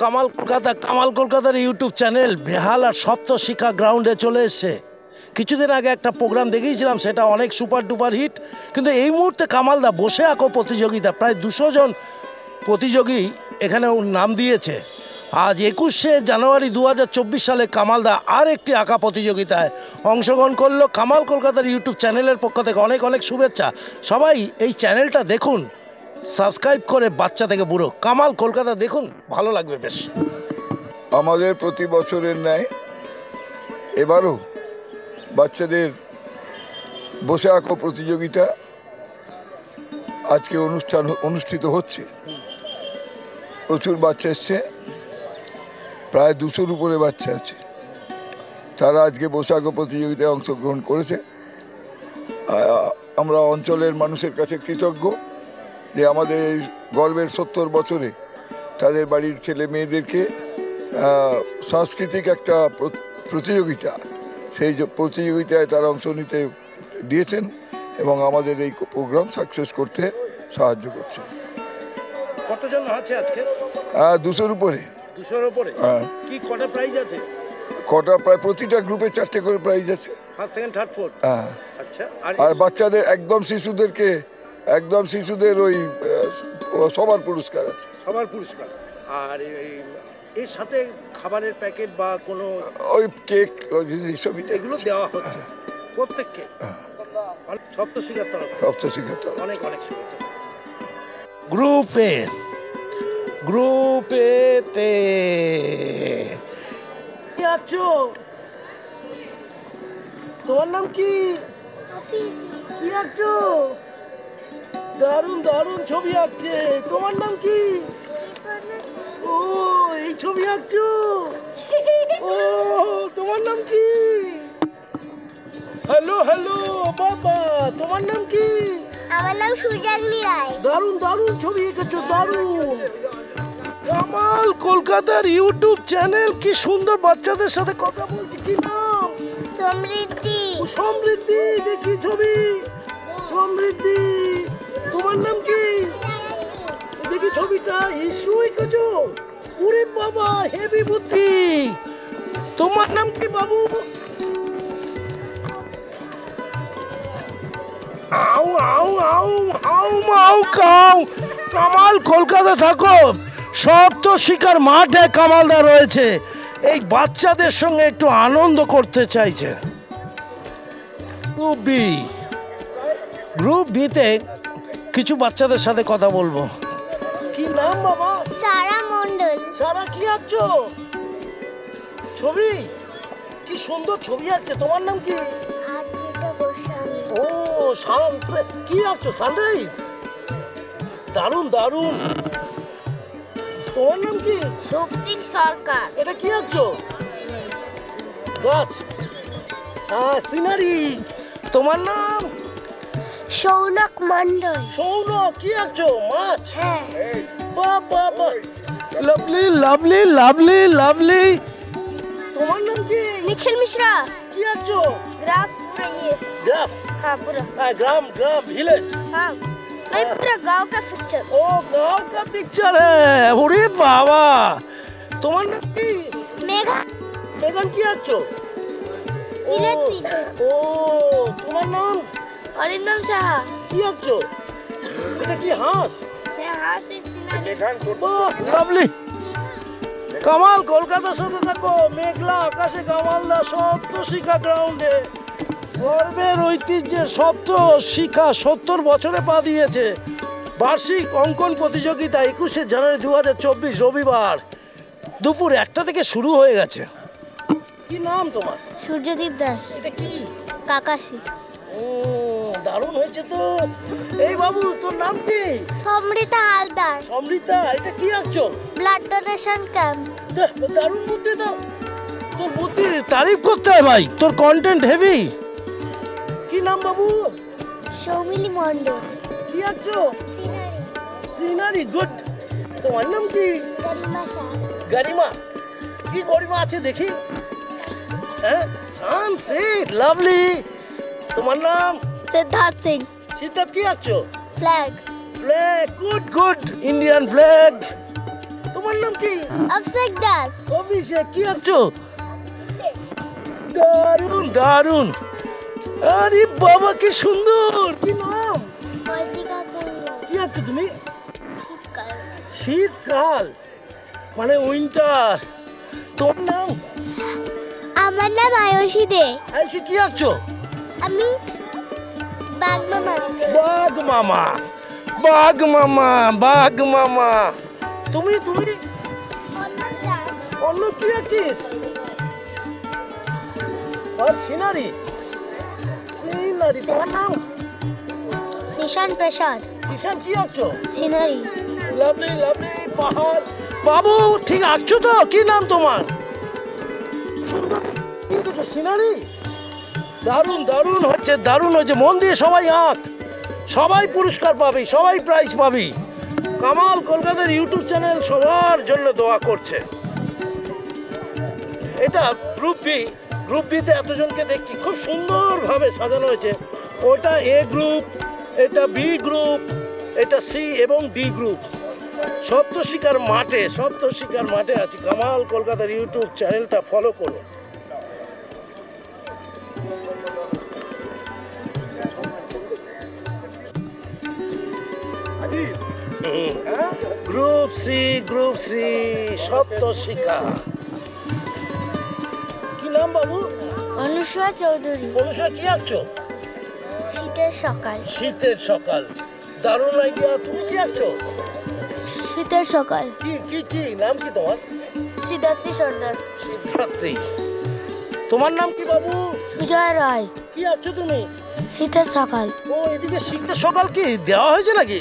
কামাল কলকাতার YouTube channel বেহালার সপ্তশিখা গ্রাউন্ডে চলে এসছে। কিছুদিন আগে একটা প্রোগ্রাম দেখিয়েছিলাম, সেটা অনেক সুপার ডুপার হিট। কিন্তু এই মুহূর্তে কামালদা বসে আঁকো প্রতিযোগিতা, প্রায় 200 জন প্রতিযোগী এখানে নাম দিয়েছে। আজ 21শে জানুয়ারি 2024 সালে কামালদা আর একটি আঁকা প্রতিযোগিতায় অংশগ্রহণ করলো। কামাল কলকাতার ইউটিউব চ্যানেলের পক্ষ থেকে অনেক অনেক শুভেচ্ছা। সবাই এই চ্যানেলটা দেখুন, সাবস্ক্রাইব করে বাচ্চা থেকে বুড়ো কামাল কলকাতা দেখুন, ভালো লাগবে বেশ। আমাদের প্রতি বছরের ন্যায় এবারও বাচ্চাদের বসে আঁকো প্রতিযোগিতা আজকে অনুষ্ঠিত হচ্ছে। প্রচুর বাচ্চা এসছে, প্রায় 200-র উপরে বাচ্চা আছে। তারা আজকে বসে আঁকো প্রতিযোগিতায় অংশগ্রহণ করেছে। আমরা অঞ্চলের মানুষের কাছে কৃতজ্ঞ যে আমাদের এই গর্বের 70 বছরে তাদের বাড়ির ছেলে মেয়েদেরকে সাংস্কৃতিক একটা প্রতিযোগিতা, সেই প্রতিযোগিতায় তারা অংশ নিতে দিয়েছেন এবং আমাদের এই প্রোগ্রাম সাকসেস করতে সাহায্য করছে। কতজন আছে আজকে? 200-র উপরে। 200-র উপরে? কি কটা প্রাইজ আছে? কটা, প্রায় প্রতিটা গ্রুপে 4টে করে প্রাইজ আছে। First, second, third, fourth. আচ্ছা। আর বাচ্চাদের একদম শিশুদের ওই সবার পুরস্কার আছে। সবার পুরস্কার। আর এর সাথে খাবারের প্যাকেট বা কোনো ওই কেক এইসবই এগুলো দেওয়া হচ্ছে প্রত্যেককে। সপ্তশিখার তরফ। অনেক অনেক শুভেচ্ছা। গ্রুপেতে কি আছো? তোমার নাম কি? কি আছো? দারুণ দারুণ ছবি আঁকছে। তোমার নাম কি? ও, এই ছবি আঁকছো? ও, তোমার নাম কি? হ্যালো হ্যালো বাবা, তোমার নাম কি? আমার নাম সূর্যাগ্নি রায়। দারুণ দারুণ ছবি এঁকেছো, দারুণ। কামাল কলকাতার ইউটিউব চ্যানেল, কি সুন্দর বাচ্চাদের সাথে কথা বলছি। কি নাম? সমৃদ্ধি। সমৃদ্ধি, দেখি ছবি। সমৃদ্ধি, তোমার নাম কি? দেখি ছবিটা। ইস্যু এঁকেছো? ওরে বাবা, হেভি বুদ্ধি। তোমার নাম কি বাবু? আউ আউ আউ আউ আউ কাউ। কামাল কলকাতা থাকো, সপ্তশিখার মাঠে কামালদা রয়েছে, এই বাচ্চাদের সঙ্গে একটু আনন্দ করতে চাইছে। গ্রুপ বিতে কিছু বাচ্চাদের সাথে কথা বলবো। কি নাম বাবা? সারা মণ্ডল। সারা, কি আঁকছো? ছবি, কি সুন্দর ছবি আঁকছে। তোমার নাম কি? ও, কি আঁকছো? সানরাইজ, দারুণ দারুণ। তোমার নাম কি? শক্তিক সরকার। এটা কি আঁকছো? গাছ, সিনারি। তোমার নাম? সৌনক মণ্ডল। সৌনক, কি আঁকছো? মাছ। হ্যাঁ। বাহ বাহ বাহ, লাভলি লাভলি লাভলি লাভলি। তোমার নাম কি? নিখিল মিশ্রা। কি আঁকছো? ग्राफ पूरा ये। গ্রাফ? हाँ पूरा। গ্রাম, ভিলেজ। हाँ नहीं, पूरा गांव का पिक्चर। ও, গাঁও কা পিকচার হ্যাঁ। ওরে বাবা, তোমার নাম কি? मेघा। মেঘান, কি আঁকছো? বিলেতি। ও, তোমার নাম? অরিন্দম সাহা। কি আঁকছো? এটা কি হাঁস? হ্যাঁ, হাঁস এই সিনারি। লাভলি। কামাল কলকাতার সাথে থাকো, মেঘলা আকাশে কামালদা সপ্তশিখা গ্রাউন্ডে। গর্বের ঐতিহ্যের সপ্তশিখা 70 বছরে পা দিয়েছে। বার্ষিক অঙ্কন প্রতিযোগিতা 21শে জানুয়ারি 2024 রবিবার দুপুর 1টা থেকে শুরু হয়ে গেছে। কি নাম তোমার? সূর্যদীপ দাস। এটা কি? কাকাশি। ও, দারুণ হয়েছে তো। এই বাবু, তোর নাম কি? সমৃতা হালদার। সমৃতা, এটা কি আঁকছো? Blood donation camp. দারুণ বুদ্ধি তো। তোর বুদ্ধির তারিফ করতে হয় ভাই, তোর কন্টেন্ট হেভি। কি নাম বাবু? সৌমিলি মণ্ডল। কি আঁকছো? সিনারি। Scenery, good. তোমার নাম কি? গরিমা শাহ। গরিমা, কি গরিমা আছে দেখি। হ্যাঁ, সানসেট, লাভলি। তোমার নাম? সিদ্ধার্থ সিং। সিদ্ধার্থ, কি আঁকছো? Flag. Flag, good good, Indian flag. তোমার তোমার নাম কি? অভিষেক দাস। অভিষেক, কি আঁকছো? দারুন দারুন। আরে বাবা কি সুন্দর, কি নাম? বৈদিকা কুণ্ডু। কি আঁকছো তুমি? শীতকাল। শীতকাল মানে উইন্টার। তোর নাম? আমার নাম আয়ুষী দে। আইসি, কি আঁকছো? আমি বাগমা মারছি। বাঘ মামা, বাঘ মামা, বাঘ মামা। তুমি তুমি অন্য কি আছিস? আর সিনারি, সিনারি। তোমার নাম? নিশান প্রসাদ। কিষান, কি আঁকছো? সিনারি। লাভলি লাভলি পাহাড়। বাবু ঠিক আঁকছো তো? কি নাম তোমার? সিনারি। দারুণ দারুণ হচ্ছে, দারুণ হচ্ছে। মন দিয়ে সবাই আঁক, সবাই পুরস্কার পাবি, সবাই প্রাইজ পাবি। কামাল কলকাতার ইউটিউব চ্যানেল সবার জন্য দোয়া করছে। এটা গ্রুপ বি, গ্রুপ বিতে এতজনকে দেখছি, খুব সুন্দরভাবে সাজানো হয়েছে। ওটা এ গ্রুপ, এটা বি গ্রুপ, এটা সি এবং ডি গ্রুপ। সপ্তশিকার মাঠে, সপ্তশিকার মাঠে আছি। কামাল কলকাতার ইউটিউব চ্যানেলটা ফলো করো। Group C, group C, Saptashikha. কি নাম বাবু? অনুসূয়া চৌধুরী। অনুষা, কি আঁকছো? শীতের সকাল। শীতের সকাল, দারুণ আইডিয়া। তুমি কি আঁকছো? শীতের সকাল। কি কি কি নাম কি তোমার? শ্রীদাত্রী সর্দার। সিদ্ধার্থী। তোমার নাম কি বাবু? সুজয় রায়। কি আঁকছো তুমি? শীতের সকাল। ও, এদিকে শীতের সকাল কি দেওয়া হয়েছে নাকি?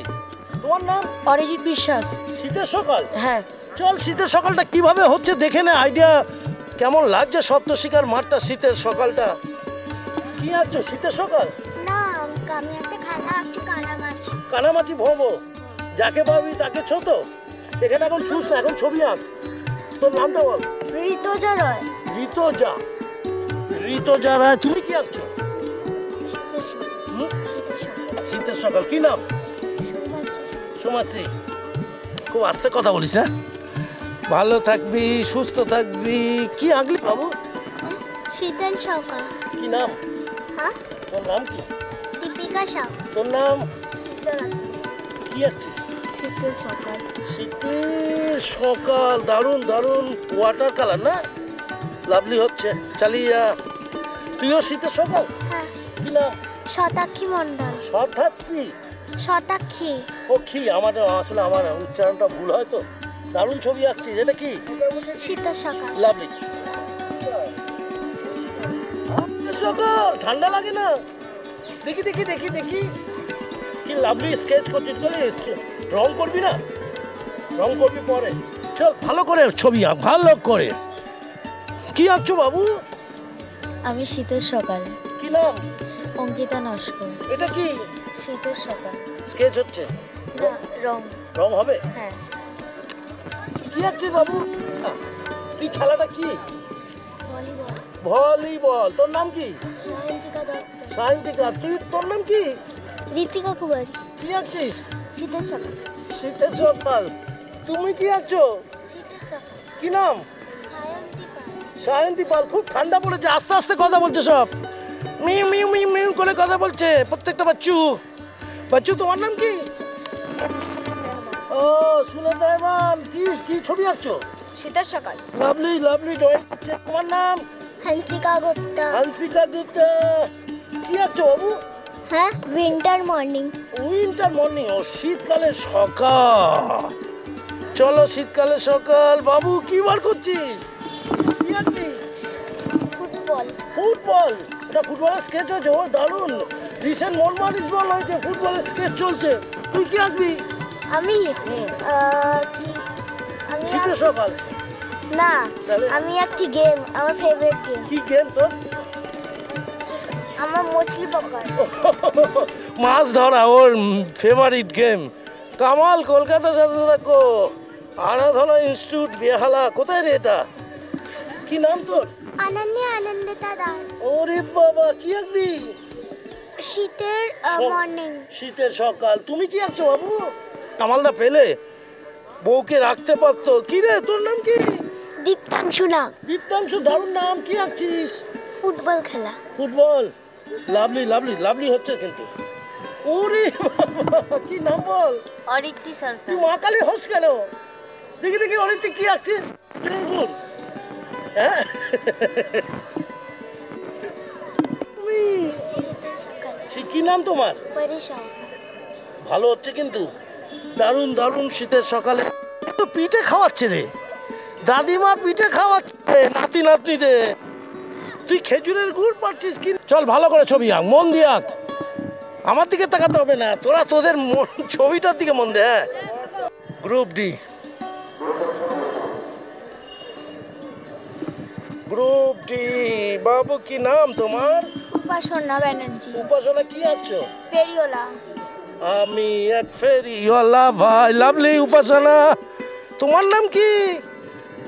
তোমার নাম? অরিজিৎ বিশ্বাস। শীতের সকাল। হ্যাঁ। চল শীতের সকালটা কিভাবে হচ্ছে দেখে নে, আইডিয়া কেমন লাগছে। সপ্তশিকার মাঠটা, শীতের সকালটা। কি আঁকছো? শীতের সকাল। না, আমি একটা খানা আঁকছি, কানামাছি। কানামাছি ভবো, যাকে পাবি তাকে ছোট। এখানে এখন ছুস না, এখন ছবি আঁক। তোর নামটা বল। ঋতুজা রয়। ঋতুজা, ঋতুজা রায়। তুমি কি আঁকছো? হুম? শীতের সকাল। কি নাম? সুমাশ্রী। খুব আস্তে কথা বলিস না। ভালো থাকবি, সুস্থ থাকবি। কি আঁকলি বাবু? শীতের সকাল। কি নাম? হ্যাঁ, তোর নাম কি? দীপিকা সাউ। তোর নাম? কি আঁকছিস? শীতের সকাল। শীতের সকাল, দারুণ দারুণ। ওয়াটার কালার না? লাভলি হচ্ছে, চালিয়ে যা। তুইও শীতের সকাল। হ্যাঁ। কি নাম? শতাক্ষী মণ্ডল। শতাব্দী। শতাক্ষী। ও কি, আমার আসলে আমার উচ্চারণটা ভুল হয়তো। দারুণ ছবি আঁকছিস। এটা কি? শীতের সকাল। লাভলি। সকাল, ঠান্ডা লাগে না? দেখি দেখি দেখি দেখি। কি লাভলি স্কেচ করছিস। বলে রং করবি না? রং করবি পরে। চল ভালো করে ছবি আঁক, ভালো করে। কি আঁকছো বাবু? আমি শীতের সকাল। কি নাম? অঙ্কিতা নস্কর। এটা কি? শীতের সকাল। স্কেচ হচ্ছে, না, রং। রং হবে। হ্যাঁ। কি আঁকছিস বাবু? তুই খেলাটা কি? ভলিবল। ভলিবল। তোর নাম কি? সায়ন্তিকা দত্ত। সায়ন্তিকা। তুই, তোর নাম কি? ঋতিকা কুমারী। কি আঁকছিস? শীতের সকাল। শীতের সকাল। তুমি কি আঁকছো? শীতের সকাল। কি নাম? সায়ন্তিকা। সায়ন্তী পাল। খুব ঠান্ডা পড়েছে, আস্তে আস্তে কথা বলছে সব। মিউ মিউ মিউ মিউ করে কথা বলছে প্রত্যেকটা বাচ্চু। বাচ্চু, তোমার নাম কি? ও, সুনত রহমান। কি কি ছবি আঁকছো? শীতের সকাল। লাভলি লাভলি ড্রয়িং করছে। তোমার নাম? হান্সিকা গুপ্তা। হান্সিকা গুপ্তা। কি আঁকছো বাবু? হ্যাঁ, উইন্টার মর্নিং। Winter morning. ও, শীতকালের সকাল। চলো শীতকালের সকাল। বাবু কি বার করছিস? কি আঁকছিস? ফুটবল। ফুটবল। এটা ফুটবলের স্কেচ হয়েছে। ও দারুণ। রিসেন্ট মোহনবাগান ইস্টবেঙ্গল হয়েছে, ফুটবলের স্কেচ চলছে। তুই কি আঁকবি? আমি হুম। কি আমি শীতের সকাল। না, তাহলে? আমি একটি গেম, আমার ফেভারিট গেম। কি গেম তোর? আমার মছলি পকার। মাছ ধরা ওর ফেভারিট গেম। কামাল কলকাতার সাথে থাকো। আরাধনা ইনস্টিটিউট বেহালা। কোথায় রে এটা? কি নাম তোর? অনন্যা আনন্দিতা দাস। ওরে বাবা, কি আঁকবি? শীতের মর্নিং। শীতের সকাল। তুমি কি আঁকছো বাবু? কামালদা পেলে বউকে রাখতে পারতো। কি রে তোর নাম কি? দীপ্তাংশু নাগ। দীপ্তাংশু, দারুণ নাম। কি আঁকছিস? ফুটবল খেলা। ফুটবল। লাভলি লাভলি লাভলি হচ্ছে কিন্তু। ওরে বাবা, কি নাম বল? অরিত্রি সরকার। তুই মা কালী হোস কেন? দেখি দেখি অরিত্রি কি আঁকছিস? হ্যাঁ তুমি শীতের সকাল। কি নাম তোমার? পরিশা। ভালো হচ্ছে কিন্তু, দারুণ দারুণ। শীতের সকালে তো পিঠে খাওয়াচ্ছে রে, দাদিমা পিঠে খাওয়াচ্ছে নাতি নাতনিদের। তুই খেজুরের গুড় পাচ্ছিস কি? চল ভালো করে ছবি আঁক, মন দিয়ে আঁক। আমার দিকে তাকাতে হবে না, তোরা তোদের ছবিটার দিকে মন দে। হ্যাঁ, গ্রুপ ডি। Group D. বাবু কি নাম তোমার? উপাসনা ব্যানার্জি। উপাসনা, কি আঁকছো? ফেরিওলা। আমি এক ফেরিওয়ালা ভাই। লাভলি। উপাসনা, তোমার নাম কি?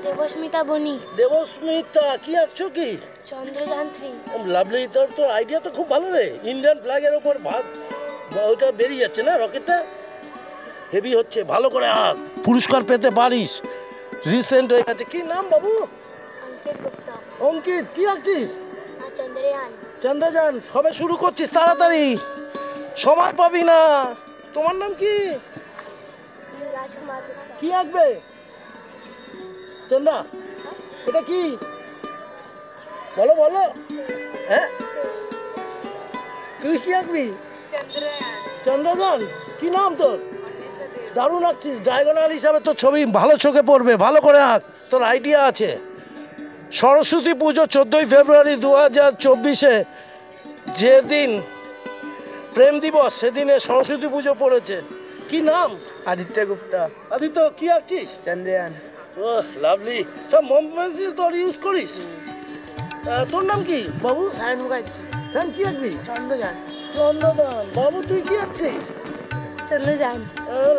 দেবস্মিতা বনি। দেবস্মিতা, কি আঁকছো কি? চন্দ্রযান 3। লাভলি, তোর তো আইডিয়া তো খুব ভালো রে। ইন্ডিয়ান ফ্ল্যাগের ওপর ভাগ ওইটা বেরিয়ে যাচ্ছে না, রকেটটা হেভি হচ্ছে। ভালো করে আঁক, পুরস্কার পেতে পারিস। রিসেন্ট হয়ে গেছে। কি নাম বাবু? অঙ্কিত গুপ্তা। অঙ্কিত, কি আঁকছিস? আর চন্দ্রযান। চন্দ্রযান, সবে শুরু করছিস, তাড়াতাড়ি সময় পাবি না। তোমার নাম কি? রাজকুমার। কি আঁকবে চন্দা? এটা কি বলো বলো। হ্যাঁ, তুই কি আঁকবি? চন্দ্রযান। কি নাম তোর? দারুণ আঁকছিস। ডায়াগোনাল হিসাবে তোর ছবি ভালো চোখে পড়বে। ভালো করে আঁক, তোর আইডিয়া আছে। সরস্বতী পুজো 14ই ফেব্রুয়ারি 2024-এ, যেদিন প্রেম দিবস, সেদিনে সরস্বতী পুজো পড়েছে। কি নাম? আদিত্য গুপ্তা। আদিত্য, কি আঁকছিস? চন্দ্রযান। ওহ লাভলি। সব মোম পেন্সিল তোর ইউজ করিস? তোর নাম কি বাবু? সায়ন মুখার্জি। সান, কি আঁকবি? চন্দ্রযান। চন্দ্রদান। বাবু তুই কি আঁকছিস? চন্দ্রযান।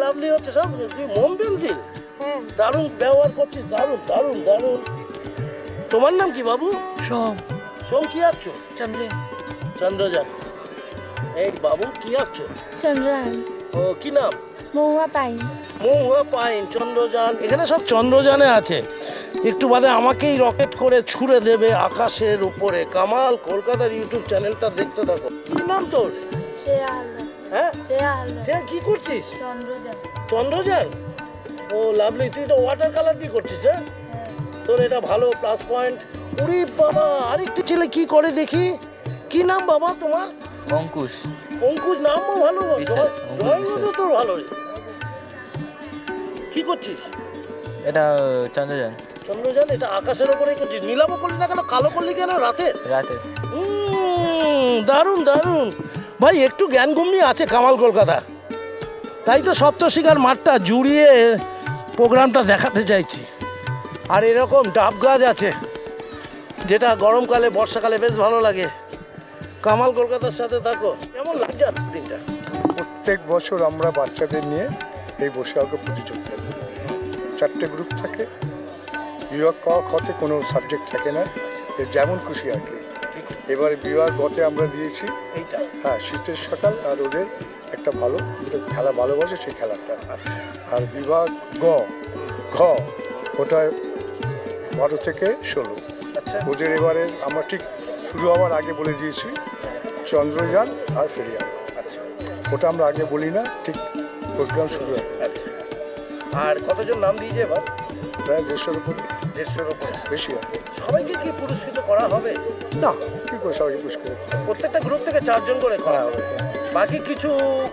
লাভলি হচ্ছে সব। তুই মোম পেন্সিল হ্যাঁ। দারুণ ব্যবহার করছিস। দারুণ দারুণ দারুণ। তোমার নাম কি বাবু? সোম। সোম, কি আঁকছো? চন্দ্রযান। চন্দ্রযান। এই বাবু, কি আঁকছো? চন্দ্রযান। ও, কি নাম? মহুয়া পাইন। মহুয়া পাইন। চন্দ্রযান, এখানে সব চন্দ্রযানে আছে। একটু বাদে আমাকেই রকেট করে ছুড়ে দেবে আকাশের উপরে। কামাল কলকাতার ইউটিউব চ্যানেলটা দেখতে থাকো। কি নাম তোর? শ্রেয়া হালদার। হ্যাঁ, শ্রেয়া হালদার। সে কি করছিস? চন্দ্রযান। চন্দ্রযান। ও লাভলি, তুই তো ওয়াটার কালার দিয়ে করছিস। হ্যাঁ, তোর এটা ভালো প্লাস পয়েন্ট। উরি বাবা, আরেকটি ছেলে কি করে দেখি। কি নাম বাবা তোমার? অঙ্কুশ। অঙ্কুশ, নামও ভালো। বিশ্বাস, অঙ্কুশ ড্রয়িংও তো বিশ্বাস। তোর ভালো রে। কি করছিস? এটা চন্দ্রযান। চন্দ্রযান, এটা আকাশের ওপরেই করছিস। নীলাভ করলি না কেন, কালো করলি কেন রাতে? রাতে। দারুণ দারুণ ভাই। একটু জ্ঞানগুম্নি আছে কামাল কলকাতা, তাই তো সপ্তশিখার মাঠটা জুড়িয়ে প্রোগ্রামটা দেখাতে চাইছি। আর এরকম ডাব গাছ আছে, যেটা গরমকালে বর্ষাকালে বেশ ভালো লাগে। কামাল কলকাতার সাথে থাকো। কেমন লাগছে দিনটা? প্রত্যেক বছর আমরা বাচ্চাদের নিয়ে এই বৈশাখ প্রতিযোগিতা করি। 4টে গ্রুপ থাকে। বিভাগ ক খতে কোনো সাবজেক্ট থাকে না, এ যেমন খুশি আর কি। এবার বিভাগ গতে আমরা দিয়েছি এইটা। হ্যাঁ, শীতের সকাল। আর ওদের একটা ভালো যেটা খেলা ভালোবাসে সেই খেলাটা। আর বিভাগ গ ঘ ওটা 12 থেকে 16। আচ্ছা, ওদের এবারে আমরা ঠিক শুরু হওয়ার আগে বলে দিয়েছি চন্দ্রযান আর ফেরিয়ান। আচ্ছা ওটা আমরা আগে বলি না, ঠিক প্রোগ্রাম শুরু হয়। আচ্ছা। আর কতজন নাম দিয়েছে এবার? প্রায় 150-এর উপরে, 150-র উপরে। বেশি হয়। সবাইকে কি পুরস্কৃত করা হবে? না, কী করে সবাইকে পুরস্কার? প্রত্যেকটা গ্রুপ থেকে 4 জন করে করা হবে। বাকি কিছু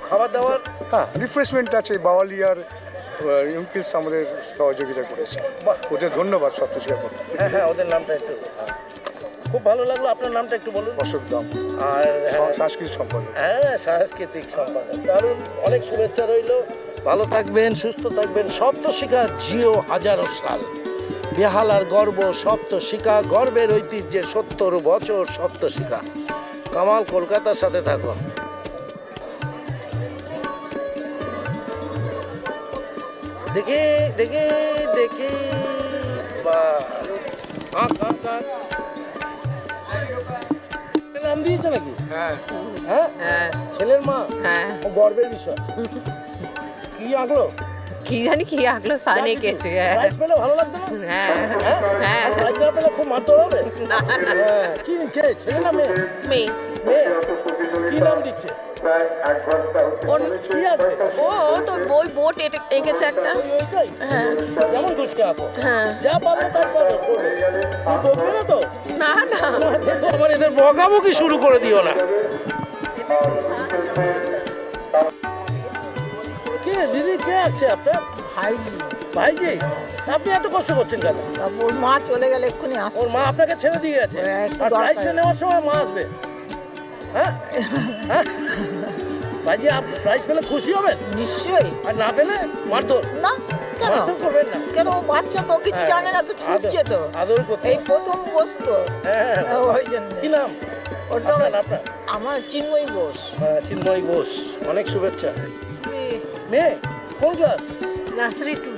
খাবার দাবার? হ্যাঁ, রিফ্রেশমেন্ট আছে। বাওয়ালি আর ইউকিস আমাদের সহযোগিতা করেছে। বাহ। ওদের ধন্যবাদ সপ্তশিখা করতে। হ্যাঁ হ্যাঁ, ওদের নামটা একটু। খুব ভালো লাগলো। আপনার নামটা একটু বলুন। অশোক দাম, আর সাংস্কৃতিক সম্পাদক। হ্যাঁ, সাংস্কৃতিক সম্পাদক। দারুণ, অনেক শুভেচ্ছা রইল। ভালো থাকবেন, সুস্থ থাকবেন। সপ্তশিখা জিও হাজারো সাল। বেহালার গর্ব সপ্তশিখা, গর্বের ঐতিহ্যের 70 বছর সপ্তশিখা। কামাল কলকাতার সাথে থাকো। দেখে দেখে দেখে বা নাম দিয়েছে নাকি? হ্যাঁ। হ্যাঁ, হ্যাঁ। ছেলের মা। হ্যাঁ। ও গর্বের বিষয়। কি আঁকলো? কি জানি কি আঁকলো সামনে কেছে প্রাইজ পেলে ভালো লাগতো না? হ্যাঁ হ্যাঁ আর প্রাইজ না পেলে খুব মারতে হবে। হ্যাঁ, কি কে ছেলে না মেয়ে? মেয়ে মেয়ে। কি নাম দিচ্ছে? ওর কি আঁকবে? ও তো বই বোট এঁকেছে একটা ওইটাই? হ্যাঁ যেমন দুষ্কে আঁকো। হ্যাঁ যা পারবে তাই করবে। তুমি বকবে না তো? না না দেখো আবার এদের বকাবকি শুরু করে দিও না। কে দিদি কে আছে আপনার? ভাইজি আপনি এত কষ্ট করছেন কেন? ওর মা চলে গেলে এক্ষুনি ওর আসছে মা আপনাকে ছেড়ে দিয়ে গেছে একটু আর দরকার। প্রাইজটা নেওয়ার সময় মা আসবে। হ্যাঁ হ্যাঁ ভাইজি আপনি প্রাইজ পেলে খুশি হবেন নিশ্চয়ই আর না পেলে মারধর না কেন মারধর করবেন না। কেন ও বাচ্চা তো কিছু হ্যাঁ, জানে না তো ছুটছে তো আদর করতে এই প্রথম বসতো হ্যাঁ ওই জন্য কি নাম? ওটা আপনার আমার চিন্ময়ী বোস চিন্ময় ঘোষ অনেক শুভেচ্ছা। মেয়ে কোন ক্লাস? নার্সারি টু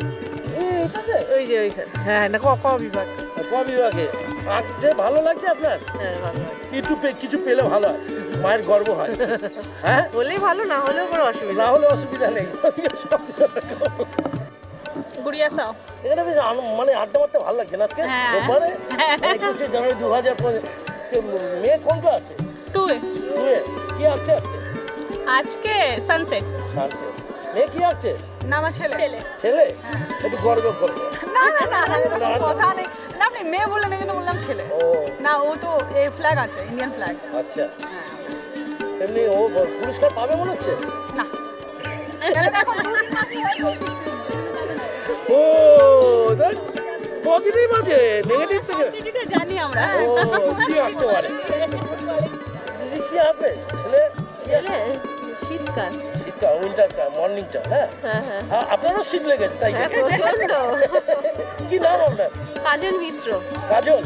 এটাতে ওই যে ওইখানে হ্যাঁ না ক বিভাগ ক বিভাগে আঁকতে ভালো লাগছে আপনার? হ্যাঁ ভালো কিছু পেলে ভালো হয়, মায়ের গর্ব হয়। হ্যাঁ হলেই ভালো না হলেও কোনো অসুবিধা না হলে অসুবিধা নেই। গুড়িয়া সাও এখানে বেশ মানে আড্ডা মারতে ভালো লাগছে না আজকে? হ্যাঁ। রোববারে 21শে জানুয়ারি 2015। মেয়ে কোন ক্লাসে? টু মেয়ে কি আঁকছে আজকে? আজকে সানসেট সানসেট। মেয়ে কি আঁকছে? না আমার ছেলে ছেলে একটু গর্ব করবে। না না না না, না। কথা নেই না আপনি মেয়ে বললেন এই জন্য বললাম ছেলে ও না ও তো এই ফ্ল্যাগ আছে ইন্ডিয়ান ফ্ল্যাগ আচ্ছা এমনি ও পুরস্কার পাবে মনে হচ্ছে? না এখন দুদিন বাকি আছে। ও পজিটিভ আছে নেগেটিভ থেকে জানি আমরা ও কি আঁকতে পারে? দিদি কি আঁকবে? ছেলে কি আঁকবে? শীতকাল শীতকাল উইন্টারটা মর্নিংটা হ্যাঁ হ্যাঁ হ্যাঁ আপনারও শীত লেগেছে তাই হ্যাঁ প্রচন্ড কি নাম আপনার? কাজল মিত্র কাজল।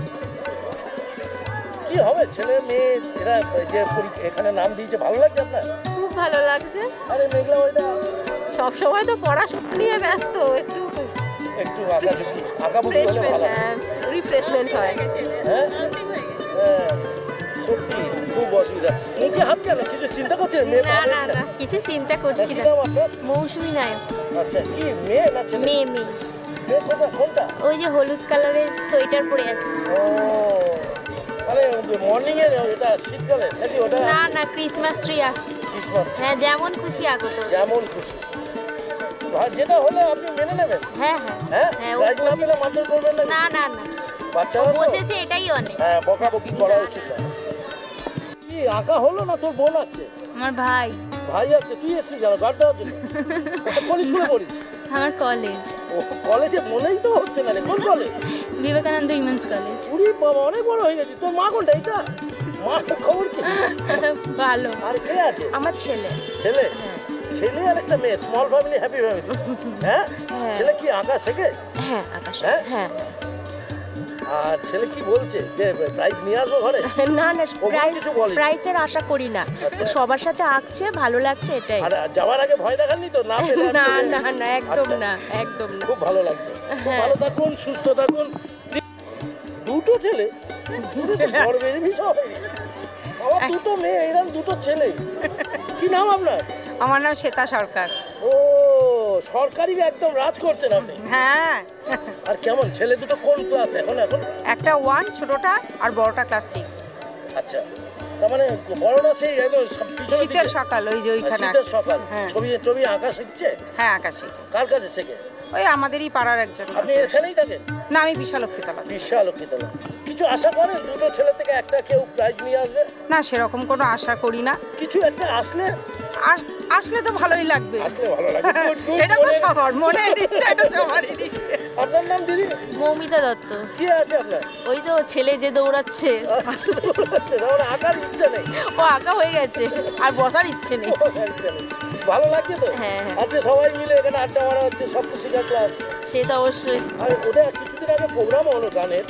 কি হবে ছেলে মেয়ে এরা যে এখানে নাম দিয়েছে ভালো লাগছে আপনার? খুব ভালো লাগছে আরে মেঘলা ওইটা সব সময় তো পড়াশোনা নিয়ে ব্যস্ত একটু একটু আঁকাবুকি হলে ভালো হয়। রিফ্রেশমেন্ট হয় হ্যাঁ হ্যাঁ সত্যি খুব অসুবিধা। মুখে হাত কেন কিছু চিন্তা করছেন? মেয়ে না পাবে না না না কিছু চিন্তা কি করছি না নাম আপনার? মৌসুমী নায়ক আচ্ছা কি মেয়ে না ছেলে? মেয়ে মেয়ে কোনটা? ওই যে হলুদ কালারের সোয়েটার পরে আছে ও মানে মর্নিং এর এটা শীতকালে নাকি ওটা না না ক্রিসমাস ট্রি আঁকছি ক্রিসমাস হ্যাঁ যেমন খুশি আঁকো তো যেমন খুশি যেটা হলে আপনি মেনে নেবেন? হ্যাঁ হ্যাঁ হ্যাঁ হ্যাঁ, ও প্রাইজ না বসেছে। পেলে মারধর করবেন না? না না না বাচ্চারা ও তো? বসেছে এটাই অনেক হ্যাঁ বকাবকি করা উচিত না। কি আঁকা হলো না তোর বোন আছে? আমার ভাই ভাই আছে তুই এসেছিস জানো গার্ড দেওয়ার জন্য? কোন স্কুলে পড়িস? আমার কলেজ ও কলেজে মনেই তো হচ্ছে না রে। কোন কলেজ? বিবেকানন্দ উইমেন্স কলেজ উড়ি বাবা অনেক বড় হয়ে গেছিস। তোর মা কোনটা? এটা মার খবর কি? ভালো আর কে আছে? আমার ছেলে ছেলে ছেলে আর একটা মেয়ে স্মল ফ্যামিলি হ্যাপি ফ্যামিলি। হ্যাঁ হ্যাঁ। ছেলে কি আঁকা শেখে? হ্যাঁ আকাশ হ্যাঁ? হ্যাঁ আর ছেলে কি বলছে যে প্রাইজ নিয়ে আসবো ঘরে? না না ওগুলো কিছু বলেনি? প্রাইসের আশা করি না আচ্ছা। সবার সাথে আঁকছে ভালো লাগছে এটাই আর যাওয়ার আগে ভয় দেখাননি তো না পেলে না আসলে? না না একদম আচ্ছা। না একদম না খুব ভালো লাগছে। খুব হ্যাঁ। ভালো থাকুন সুস্থ থাকুন। দুটো ছেলে গর্বের বিষয়। আমার দুটো মেয়ে এরকম দুটো ছেলে। কি নাম আপনার? আমার নাম শ্বেতা সরকার ও সরকারি একদম রাজ করছেন আপনি। হ্যাঁ আর কেমন ছেলে দুটো কোন ক্লাস এখন? একটা 1 ছোটটা আর বড়টা ক্লাস 6 আচ্ছা তার মানে বড়টা সেই একদম পিছনের শীতের দিকে? সকাল ওই যে ওইখানে শীতের সকাল হ্যাঁ। ছবি আঁকা শিখছে? হ্যাঁ আকাশে কার কাছে শেখে? ওই আমাদেরই পাড়ার একজন আপনি এখানেই থাকেন? না আমি বিশালক্ষীতলা বিশালক্ষীতলা। কিছু আশা করেন দুটো ছেলে থেকে একটা কেউ প্রাইজ নিয়ে আসবে? না সেরকম কোনো আশা করি না কিছু একটা আসলে আসলে তো ভালোই লাগবে আসলে ভালো লাগে। Good, good, এটা তো মনের- সবার মনের ইচ্ছা এটা সবারই ইচ্ছে। আপনার নাম দিদি? মৌমিতা দত্ত কি আছে আপনার? ওই তো ছেলে যে দৌড়াচ্ছে আমার আঁকার ইচ্ছা নেই। ও আঁকা হয়ে গেছে আর বসার ইচ্ছে নেই বসার ইচ্ছা নেই। ভালো লাগছে তো? হ্যাঁ, হ্যাঁ। আজকে সবাই মিলে এখানে আড্ডা মারা হচ্ছে সপ্তশিক্ষা ক্লাব। সে তো অবশ্যই আর ওদের কিছুদিন আগে প্রোগ্রাম হলো গানের।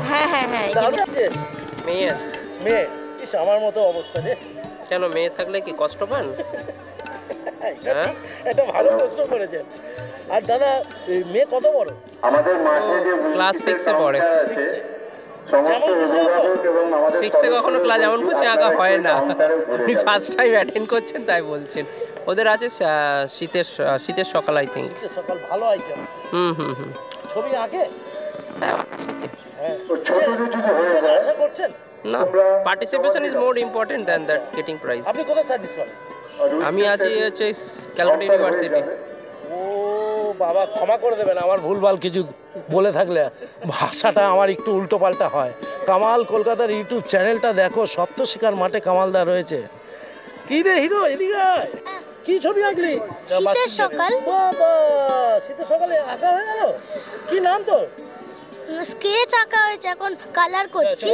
হ্যাঁ হ্যাঁ হ্যাঁ দারুণ আছে। মেয়ে আছে মেয়ে ইস আমার মতো অবস্থা রে। কেন মেয়ে থাকলে কি কষ্ট পান? এটা ঠিক, এটা ভালো প্রশ্ন করেছেন। আর দাদা এই মেয়ে কত বড়? ক্লাস 6-এ পড়ে। যেমন খুশি হতো? 6-এ কখনো ক্লাস যেমন খুশি আঁকা হয় না। আপনি ফার্স্ট টাইম অ্যাটেন্ড করছেন তাই বলছেন। ওদের আছে শীতের সকাল আই থিঙ্ক। সকাল ভালো আইটেম। হুম। ছবি আঁকে? হ্যাঁ। আশা করছেন? না, participation is more important than that getting prize. আপনি কোথায় সার্ভিস করেন? আমি আছি হচ্ছে ক্যালকাটা ইউনিভার্সিটি। ও বাবা, ক্ষমা করে দেবেন আমার ভুলভাল কিছু বলে থাকলে, ভাষাটা আমার একটু উল্টো পাল্টা হয়। কামাল কলকাতার ইউটিউব চ্যানেলটা দেখো, সপ্তশিখার মাঠে কামালদা রয়েছে। কি রে হিরো, এদিকে আয়। কি ছবি আঁকলি? শীতের সকাল। বাবা, শীতের সকালে আঁকা হয়ে গেল? কি নাম তোর? স্কেচ আঁকা হয়েছে, এখন কালার করছি।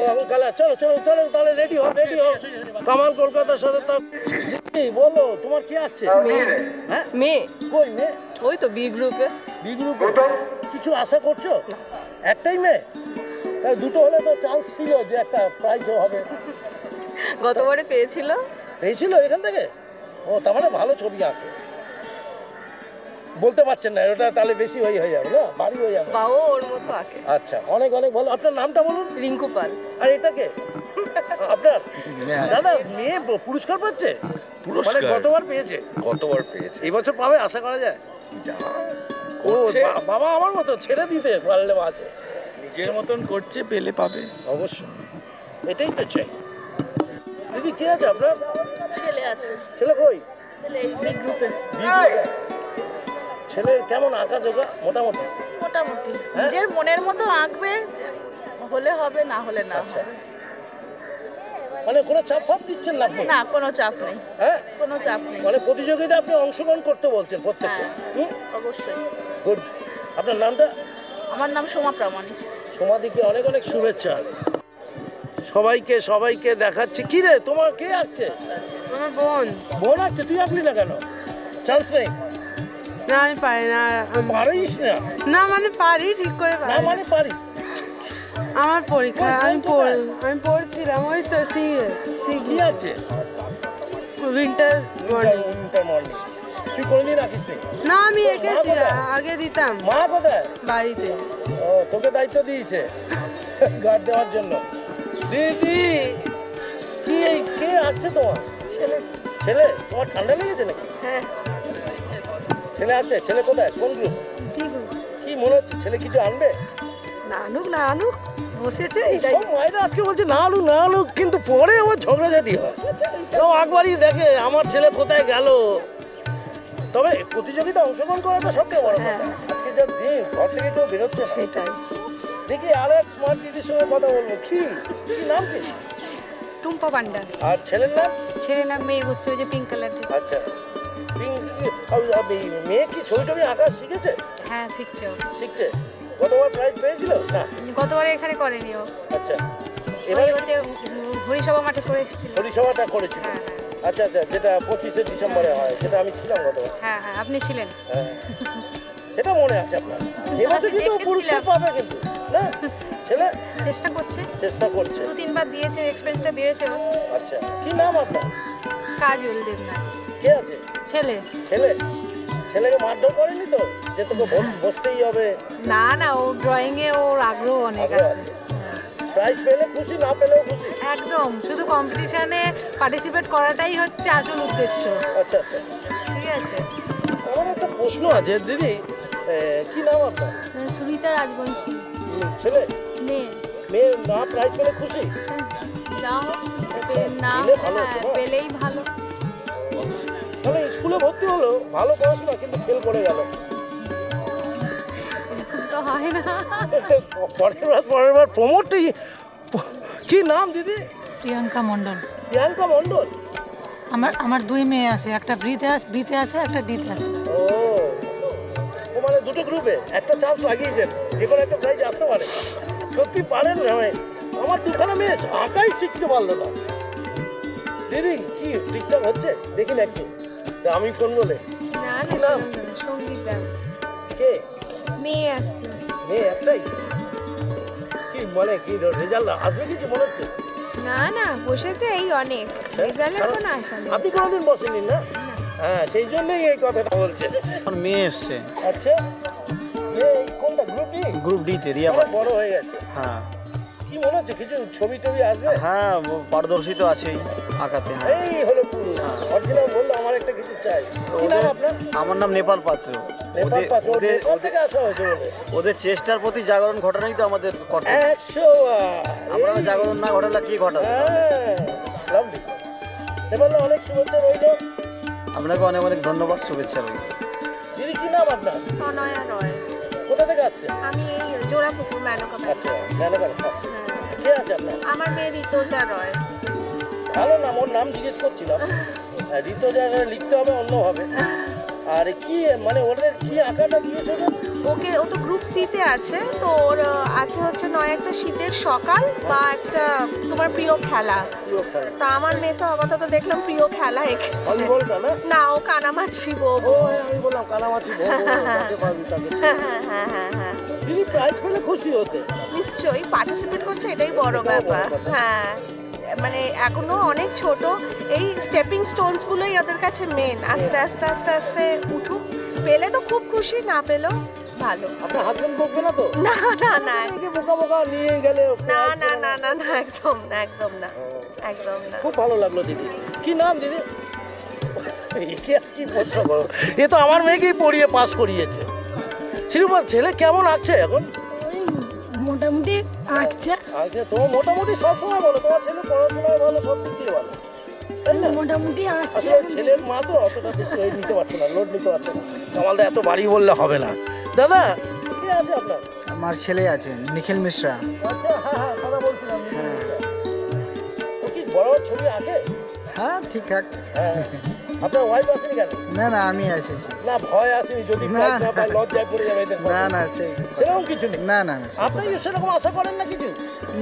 চলো তাহলে রেডি হও। কামাল কলকাতার সাথে তো বলো, তোমার কি আছে? হ্যাঁ, মেয়ে কই মেয়ে? ওই তো বি গ্রুপে। বি গ্রুপে কিছু আশা করছো? একটাই মেয়ে? তাহলে দুটো হলে তো চান্স ছিল যে একটা প্রাইজও হবে। গতবারে পেয়েছিল। পেয়েছিল এখান থেকে? ও, তার মানে ভালো ছবি আঁকে। বলতে পারছেন না, ওটা তাহলে বেশি হয়ে যাবে না, বাড়ি হয়ে যাবে। বাও ওর মতো আঁকে। আচ্ছা, অনেক ভালো। আপনার নামটা বলুন। রিঙ্কু পাল। আর এটাকে আপনার দাদা মেয়ে পুরস্কার পাচ্ছে? মানে গতবার পেয়েছে? এই বছর পাবে আশা করা যায়? ও বাবা আমার মতো ছেড়ে দিতে পারলে আছে, নিজের মতন করছে, পেলে পাবে অবশ্যই, এটাই তো চাই। দিদি কে আছে আপনার? ছেলে আছে। ছেলে কই? ছেলে বি গ্রুপে। ছেলের কেমন আঁকা জোগা? মোটামুটি নিজের মনের মতো আঁকবে, হলে হবে, না হলে না। আচ্ছা, মানে কোনো চাপ ফাপ দিচ্ছেন না আপনি? না, কোনো চাপ নেই। হ্যাঁ, কোনো চাপ নেই। মানে প্রতিযোগিতা আপনি অংশগ্রহণ করতে বলছেন প্রত্যেককে? অবশ্যই। গুড। আপনার নামটা? আমার নাম সোমা প্রামাণিক। সোমাদিকে অনেক শুভেচ্ছা। সবাইকে দেখাচ্ছি। কি রে, তোমার কে আঁকছে? আমার বোন। বোন আঁকছে, তুই আঁকলি না কেন? চান্স নেই? না, আমি পারি না। পারিস না? না মানে পারি, ঠিক করে না মানে পারি। আমার পরীক্ষা, আমি পড়ছিলাম, ওই তো কি আছে? Winter morning. তুই কোনদিন আঁকিস নি? না, আমি এঁকেছি, আগে দিতাম মা কোথায়? বাড়িতে। ও, তোকে দায়িত্ব দিয়েছে গার্ড দেওয়ার জন্য। দিদি কে আছে তোমার? ছেলে। তোমার ঠান্ডা লেগেছে নাকি? হ্যাঁ। ছেলে আছে? ছেলে কোথায়, কোন গ্রুপ? কি মনে হচ্ছে ছেলে কিছু আনবে? না আনুক বসেছে। সব মায়েরা আজকে বলছে না আনুক, কিন্তু পরে আমার ঝগড়াঝাটি হয়। তো একবারই দেখে আমার ছেলে কোথায় গেল। তবে প্রতিযোগিতা অংশগ্রহণ করাটা সবচেয়ে বড় কথা। আজকে যা দিন, ঘর থেকে কেউ বেরোচ্ছে না। সেটাই। দেখি আরেক স্মার্ট দিদির সঙ্গে কথা বলবো। কি নাম কি? টুম্পা পান্ডা। আর ছেলের নাম? ছেলের নাম মেয়ে, বসছে ওই যে পিঙ্ক কালার। আচ্ছা, মেয়ে কি ছবি টবি আঁকা শিখেছে? হ্যাঁ, শিখছে। গতবার প্রাইজ পেয়েছিল না? গতবারে এখানে করেনি ও। আচ্ছা, এবার ওতে হরিসভা মাঠে করে এসেছিল। পরিষেবাটা করেছিল? হ্যাঁ। আচ্ছা, যেটা 25শে ডিসেম্বরে হয়, সেটা আমি ছিলাম গতবার। হ্যাঁ, আপনি ছিলেন। হ্যাঁ, সেটা মনে আছে আপনার। এবছর কিন্তু পুরস্কার পাবে কিন্তু না? ছেলে চেষ্টা করছে। 2-3 বার দিয়েছে, এক্সপেরিয়েন্সটা বেড়েছে। আচ্ছা, কি নাম আপনার? কাজল দেবনাথ। কে আছে? ছেলেকে মারধর করেনি তো, যে তোকে বসতেই হবে? না, ও ড্রয়িং এ ওর আগ্রহ অনেক আছে। প্রাইজ পেলে খুশি, না পেলেও খুশি? একদম, শুধু কম্পিটিশনে পার্টিসিপেট করাটাই হচ্ছে আসল উদ্দেশ্য। আচ্ছা, ঠিক আছে। আমার একটা প্রশ্ন আছে দিদি, কি নাম আপনার? সুনিতা রাজবংশী। ছেলে? মেয়ে না প্রাইজ পেলে খুশি? যা হোক, পেলেই ভালো। তাহলে স্কুলে ভর্তি হলো, ভালো পড়াশোনা, কিন্তু ফেল করে গেল। এরকম তো হয় না। পরের বার প্রমোটই। কি নাম দিদি? প্রিয়াঙ্কা মণ্ডল। আমার 2 মেয়ে আছে, একটা বিতে আছে, একটা ডিতে আছে। ও, মানে দুটো গ্রুপে একটা চান্স লাগিয়েছেন, যে কোনো একটা প্রাইজ আসতে পারে। সত্যি পারেন না? আমার 2খানা মেয়ে আঁকাই শিখতে পারলো না। দিদি কি ঠিকঠাক হচ্ছে? দেখি না একটু, আমি ফোন বলে। না, সঙ্গীতা। কে? মেয়ে আসছে। মেয়ে একটাই? কি মানে কি রেজাল্ট আসবে কিছু মনে হচ্ছে? না, বসেছে এই অনেক, রেজাল্ট এখনো আসেনি। আপনি কোনোদিন বসেননি না? হ্যাঁ, সেই জন্যই এই কথাটা বলছেন। আমার মেয়ে এসছে। আচ্ছা, মেয়ে কোনটা, গ্রুপ ডি তে? রিয়া বড় হয়ে গেছে। হ্যাঁ। কি মনে হচ্ছে কিছু ছবি টবি আসবে? হ্যাঁ, পারদর্শী তো আছেই আঁকাতে। এই হলো পুরো অরিজিনাল। বললো আমার একটা কিছু চাই। কি নাম আপনার? আমার নাম নেপাল পাত্র। নেপাল পাত্র। কোথা থেকে আসা হয়েছে বলে? ওদের চেষ্টার প্রতি জাগরণ ঘটানোই তো আমাদের কর্তব্য। 100 আমরা জাগরণ না ঘটালে কি ঘটাবো? লাভলি। নেপালে অনেক শুভেচ্ছা রইল। আপনাকে অনেক অনেক ধন্যবাদ, শুভেচ্ছা রইল। দিদি কি নাম আপনার? সনয়া রয়। কোথা থেকে আসছে? আমি এই জোড়াপুকুর মেনকা। আচ্ছা, মেনকা। কে আছে আপনার? আমার মেয়ে ঋতুজা রয়। ভালো নাম, ওর নাম জিজ্ঞেস করছিলাম। ঋতুজা লিখতে হবে অন্যভাবে। আর কি মানে ওদের কি আঁকাটা দিয়েছে? ওকে, ও তো গ্রুপ সিতে আছে, তো ওর আছে হচ্ছে নয় একটা শীতের সকাল বা একটা তোমার প্রিয় খেলা। তা আমার মেয়ে তো আপাতত দেখলাম প্রিয় খেলা এঁকেছে। না, ও কানামাছি বউ। আমি বললাম কানামাছি বউ। হ্যাঁ। দিদি প্রাইজ পেলে খুশি হতে। নিশ্চয়ই পার্টিসিপেট করছে, এটাই বড় ব্যাপার। হ্যাঁ, মানে এখনো অনেক ছোট, এই স্টেপিং স্টোনস গুলোই ওদের কাছে মেন। আস্তে আস্তে আস্তে আস্তে উঠুক। পেলে তো খুব খুশি, না পেলেও ভালো। আপনার হাজবেন্ড বকবে না তো? না না না, বোকা বোকা নিয়ে গেলে না না না না না, একদম না, একদম না, একদম না। খুব ভালো লাগলো দিদি। কি নাম দিদি? কি প্রশ্ন করো, এ তো আমার মেয়েকেই পড়িয়ে পাস করিয়েছে। শ্রীপদ ছেলে কেমন আছে এখন? মোটামুটি আঁকছে। আচ্ছা, তোমার মোটামুটি সবসময় বলো তোমার ছেলে পড়াশোনায় ভালো, সব দিক দিয়ে ভালো, তাই না? মোটামুটি আঁকছে। আসলে ছেলের মা তো অতটা বেশি নিতে পারছে না, লোড নিতে পারছে না। কামালদা এত বাড়ি বললে হবে না। দাদা কে আছে আপনার? আমার ছেলে আছে নিখিল মিশ্রা। আচ্ছা, হ্যাঁ কথা বলছিলাম। ও কি বড় ছবি আঁকে? হ্যাঁ, ঠিকঠাক। হ্যাঁ। আপনার ওয়াইফ আসেনি কেন? না না, আমি এসেছি। না, ভয় আসেনি যদি প্রাইজ না পায় লজ্জায় পড়ে যাবে এদের। না না, সেরকম কিছু নেই। না না, আপনি কি সেরকম আশা করেন না কিছু?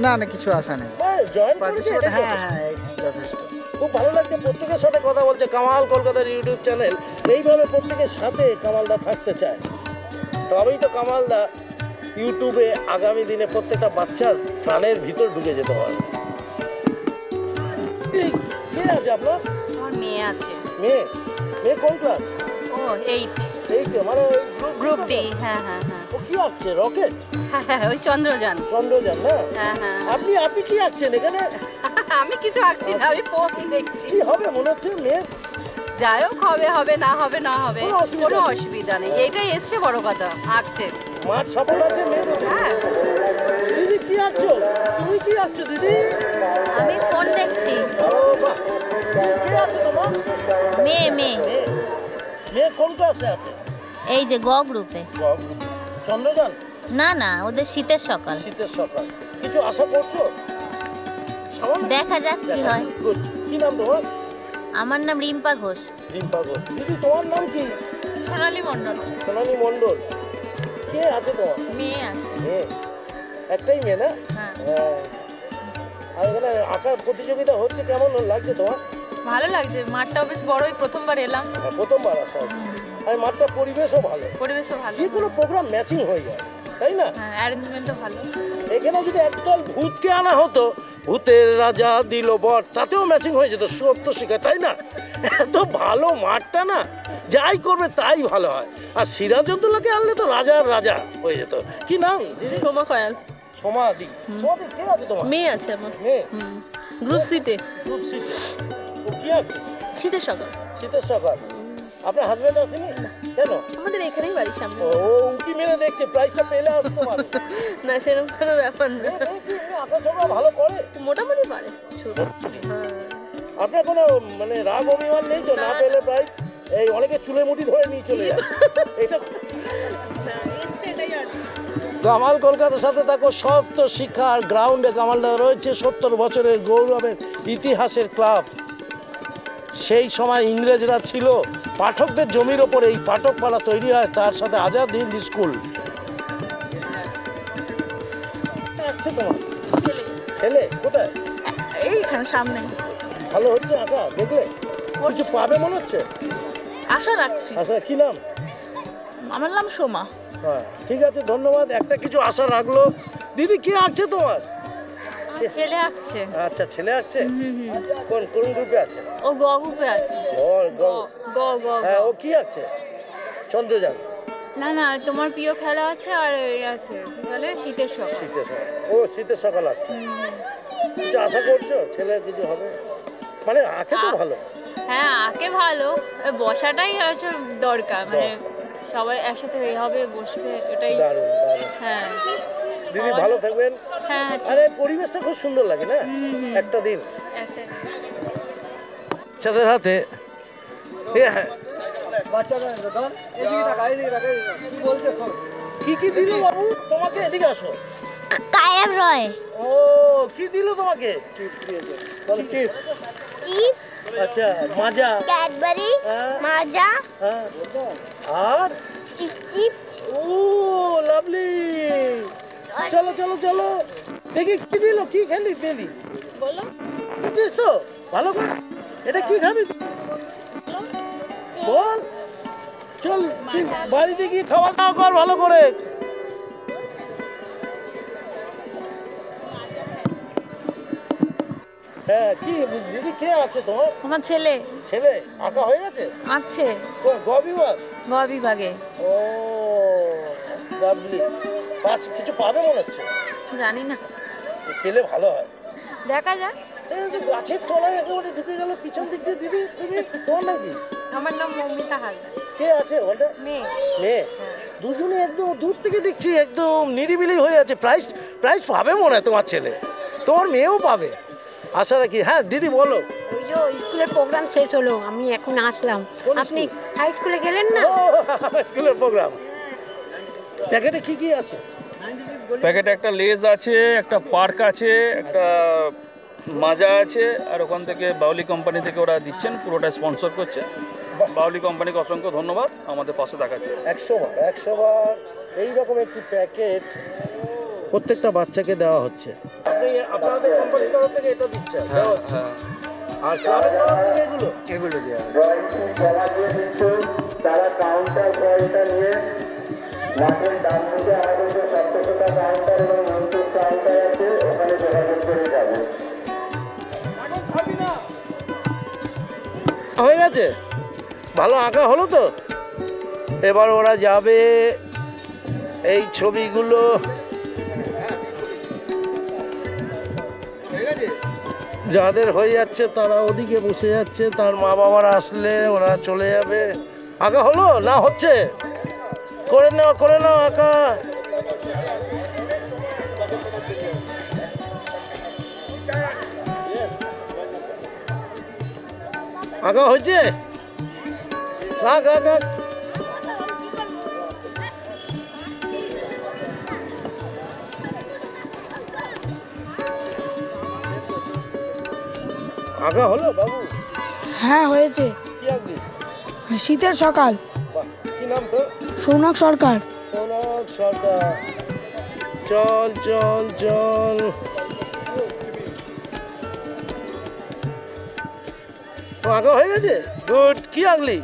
না না, কিছু আশা নেই। জয়েন পার্টিসিপেট, হ্যাঁ হ্যাঁ, যথেষ্ট। খুব ভালো লাগছে, প্রত্যেকের সাথে কথা বলছে। কামাল কলকাতার ইউটিউব চ্যানেল এইভাবে প্রত্যেকের সাথে কামালদা থাকতে চায়, তবেই তো কামালদা ইউটিউবে আগামী দিনে প্রত্যেকটা বাচ্চার প্রাণের ভিতর ঢুকে যেতে পারে। কে আছে আপনার? আমার মেয়ে আছে। মেয়ে কোন ক্লাস? ও 8 মানে গ্রুপ ডি। হ্যাঁ হ্যাঁ হ্যাঁ। ও কি আঁকছে? রকেট? হ্যাঁ, ওই চন্দ্রযান। চন্দ্রযান না? হ্যাঁ হ্যাঁ। আপনি কি আঁকছেন এখানে? আমি কিছু আঁকছি না, আমি ফোন দেখছি। কি হবে মনে হচ্ছে মেয়ে? যাই হোক, হবে না হবে, কোনো অসুবিধা নেই। এইটাই এসছে বড় কথা, আঁকছে। মাঠ সফল আছে মেয়ে। হ্যাঁ। দিদি কি আঁকছো? তুমি কি আঁকছো দিদি? আমি ফোন দেখছি। ও বাহ, কে আছে তোমার? মেয়ে কোন ক্লাসে আছে? এই যে গ গ্রুপে। চন্দ্রযান? না না, ওদের শীতের সকাল। শীতের সকাল। কিছু আশা করছো? দেখা যাক কি হয়। কি নাম তোমার? আমার নাম রিম্পা ঘোষ। রিম্পা ঘোষ। দিদি তোমার নাম কি? সোনালী মণ্ডল। সোনালী মণ্ডল। কে আছে তোমার? মেয়ে আছে। মেয়ে একটাই মেয়ে না? হ্যাঁ। আর এখানে আঁকার প্রতিযোগিতা হচ্ছে, কেমন লাগছে তোমার? ভালো লাগছে, মাঠটাও বেশ বড়ই, প্রথমবার এলাম। প্রথমবার আসা। আর মাঠটার পরিবেশও ভালো। পরিবেশও ভালো। যে কোনো প্রোগ্রাম ম্যাচিং হয়ে যায়, তাই না? হ্যাঁ, অ্যারেঞ্জমেন্টও ভালো। এখানে যদি একদল ভূতকে আনা হতো, ভূতের রাজা দিল বর, তাতেও ম্যাচিং হয়ে যেত, সত্য শিখা, তাই না? এত ভালো মাঠটা না, যাই করবে তাই ভালো হয়। আর সিরাজউদ্দৌলাকে আনলে তো রাজার রাজা হয়ে যেত। কি নাম? সোমা কয়াল। সোমাদি। সোমাদি কে আছে তোমার? মেয়ে আছে আমার। মেয়ে গ্রুপ সিতে। গ্রুপ সিতে। ও কি আছে? শীতের সকাল। শীতের সকাল। আপনার হাজবেন্ড আসেনি কেন? আমাদের এখানেই বাড়ির সামনে। ও উঁকি মেরে দেখছে, প্রাইজটা পেলে আসতো পারে না, সেরকম কোনো ব্যাপার না। আঁকা ছোড়া ভালো করে? মোটামুটি পারে। ছোট। আপনার কোনো মানে রাগ অভিমান নেই তো না পেলে প্রাইজ? এই অনেকে চুলে মুঠি ধরে নিয়ে চলে যায়, এটা কামাল কলকাতার সাথে থাকো। সপ্ত শিক্ষার গ্রাউন্ডে কামালদা রয়েছে 70 বছরের গৌরবের ইতিহাসের ক্লাব। সেই সময় ইংরেজরা ছিল, পাঠকদের জমির ওপরে এই পাঠকপাড়া তৈরি হয়, তার সাথে আজাদ হিন্দ স্কুল। ছেলে কোথায়? এইখানে সামনে। ভালো হচ্ছে আঁকা দেখলে? কিছু পাবে মনে হচ্ছে? আশা রাখছি। আচ্ছা, কি নাম? আমার নাম সোমা। হ্যাঁ, ঠিক আছে, ধন্যবাদ। একটা কিছু আশা রাখলো। দিদি কি আঁকছে তোমার? ছেলে আঁকছে। আচ্ছা, ছেলে আঁকছে। কোন গ্রুপে আছে? ও গ গ্রুপে আছে। হ্যাঁ, ও কি আঁকছে? চন্দ্রযান? না না, তোমার প্রিয় খেলা আছে আর এই আছে কি বলে শীতের সকাল। ও শীতের সকাল আঁকছে। কিছু আশা করছো ছেলের কিছু হবে? মানে আঁকে তো ভালো। হ্যাঁ আঁকে ভালো, বসাটাই হচ্ছে দরকার, মানে সবাই একসাথে হবে বসবে, এটাই। দারুণ দারুণ। হ্যাঁ দিদি ভালো থাকবেন। হ্যাঁ আরে পরিবেশটা খুব সুন্দর লাগে না একটা দিন বাচ্চাদের হাতে। কি কি দিল বাবু তোমাকে? এদিকে আসো। কায়াব রয়। ও কি দিল তোমাকে? চিপস দিয়েছে। বলো চিপস। চিপস। আচ্ছা মাজা। ক্যাডবেরি। মাজা। হ্যাঁ আর চিপস। ও লাভলি। চলো চলো চলো দেখি কি দিল, কি খেলি পেলি বলো। বুঝছিস তো ভালো করে? এটা কি খাবি বল। চল তুই বাড়িতে গিয়ে খাওয়া দাওয়া কর ভালো করে। হ্যাঁ কি দিদি কে আছে তোমার? আমার ছেলে। ছেলে আঁকা হয়ে গেছে? আঁকছে গ বিভাগ। গ বিভাগে। ও লাভলি। কিছু পাবে মনে হচ্ছে? জানি না, পেলে ভালো হয়। দেখা যাক। এই যে গাছের তলায় একেবারে ঢুকে গেল পিছন দিক দিয়ে। দিদি তুমি তোমার নাম কি? আমার নাম মৌমিতা হালদার। কে আছে ওটা? মেয়ে। মেয়ে। দুজনে একদম দূর থেকে দেখছি একদম নিরিবিলি হয়ে আছে। প্রাইজ প্রাইজ পাবে মনে হয় তোমার ছেলে, তোমার মেয়েও পাবে আশা রাখি। হ্যাঁ দিদি বলো। ওই যে স্কুলের প্রোগ্রাম শেষ হলো, আমি এখন আসলাম। আপনি হাই স্কুলে গেলেন না? স্কুলের প্রোগ্রাম। প্যাকেটে কি কি আছে? প্যাকেটে একটা লেজ আছে, একটা পার্ক আছে, একটা মাজা আছে, আর ওখান থেকে বাউলি কোম্পানি থেকে ওরা দিচ্ছেন, পুরোটা স্পন্সর করছে। বাউলি কোম্পানিকে অসংখ্য ধন্যবাদ আমাদের পাশে থাকার জন্য। 100 বার এইরকম একটি প্যাকেট প্রত্যেকটা বাচ্চাকে দেওয়া হচ্ছে। আপনি আপনাদের কোম্পানির তরফ থেকে এটা দিচ্ছেন? আর ক্লাবের তরফ থেকে এগুলো দেওয়া তারা কাউন্টার কলটা নিয়ে মাঠের ডান দিকে আমাদের যে সপ্তশতা কাউন্টার এবং মন্ত্রী কাউন্টার আছে ওখানে যোগাযোগ করে যাবে। হয়ে গেছে? ভালো আঁকা হলো তো? এবার ওরা যাবে এই ছবিগুলো যাদের হয়ে যাচ্ছে তারা ওদিকে বসে যাচ্ছে, তার মা বাবারা আসলে ওরা চলে যাবে। আঁকা হলো না হচ্ছে? করে নাও আঁকা। আঁকা হয়েছে? আঁক আঁক আঁক। আঁকা হলো বাবু? হ্যাঁ হয়েছে। কি আঁকলি? শীতের সকাল। কি নাম তোর? সৌনক সরকার। সৌনক সরকার। চল চল চল। আঁকা হয়ে গেছে? গুড। কি আঁকলি?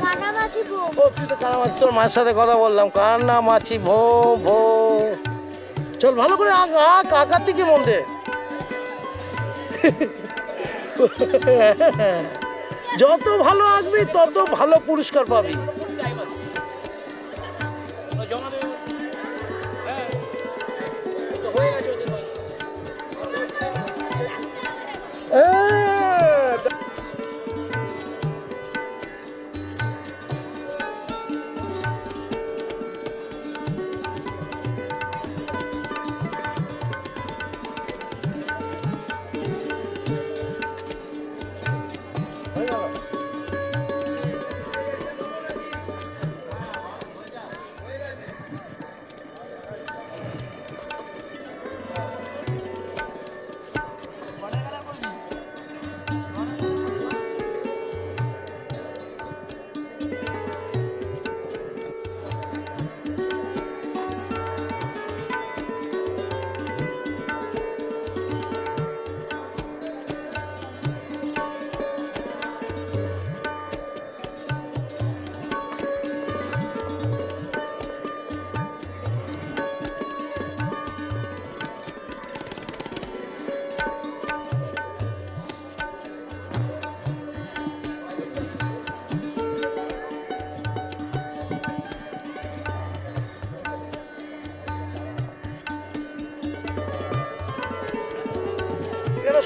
কানামাছি ভো। ও তুই তো কানামাছি, তোর মায়ের সাথে কথা বললাম। কানামাছি ভো ভো। চল ভালো করে আঁক আঁক, আঁকার দিকে মন দে। যত ভালো আঁকবি তত ভালো পুরস্কার পাবি।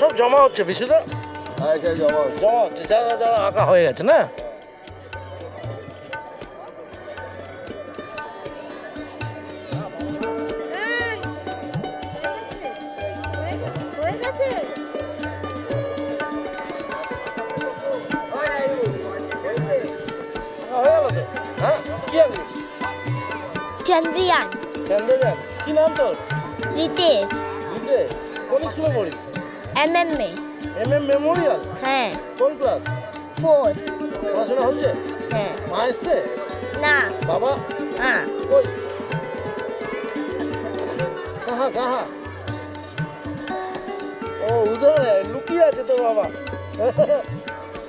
সব জমা হচ্ছে বিশুদা। জমা হচ্ছে, যারা যারা আঁকা হয়ে গেছে না? হ্যাঁ, কি আঁকলি? চন্দ্রয়ান। চন্দ্রযান। কি নাম তোর? রিতেশ। রিতেশ। কোন স্কুলে পড়িস? MMA। MM Memorial? হ্যাঁ। কোন ক্লাস? 4। পড়াশোনা হচ্ছে? হ্যাঁ। মা এসছে? না। বাবা? হ্যাঁ। কই? কাহা কাহা? ও উধর লুকিয়ে আছে তো বাবা।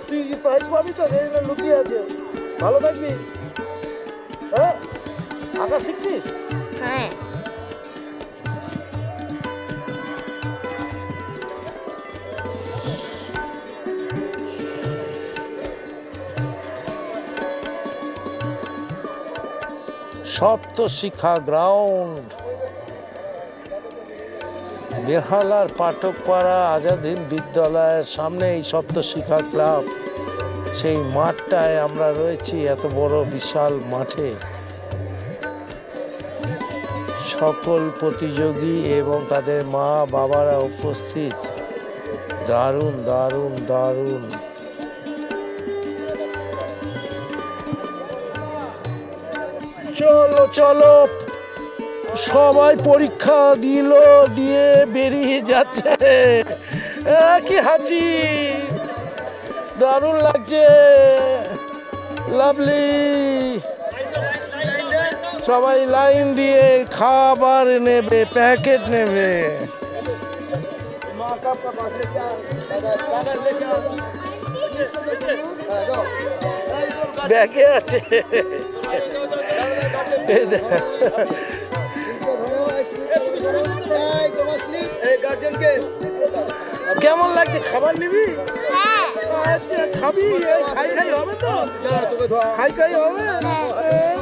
তুই প্রাইজ পাবি তো, এই না লুকিয়ে আছে। ভালো থাকবি। হ্যাঁ, আঁকা শিখছিস? হ্যাঁ। সপ্তশিখা গ্রাউন্ড, বেহালার পাঠকপাড়া আজাদ হিন্দ বিদ্যালয়ের সামনে এই সপ্তশিখা ক্লাব, সেই মাঠটায় আমরা রয়েছি। এত বড় বিশাল মাঠে সকল প্রতিযোগী এবং তাদের মা বাবারা উপস্থিত। দারুণ দারুণ দারুণ। চলো চলো, সবাই পরীক্ষা দিয়ে বেরিয়ে যাচ্ছে। কি হাঁচি, দারুণ লাগছে, লাভলি। সবাই লাইন দিয়ে খাবার নেবে, প্যাকেট নেবে। ব্যাগে আছে। কেমন লাগছে? খাবার নিবি? আচ্ছা, খাবি? খাই খাই হবে তো? খাই খাই হবে?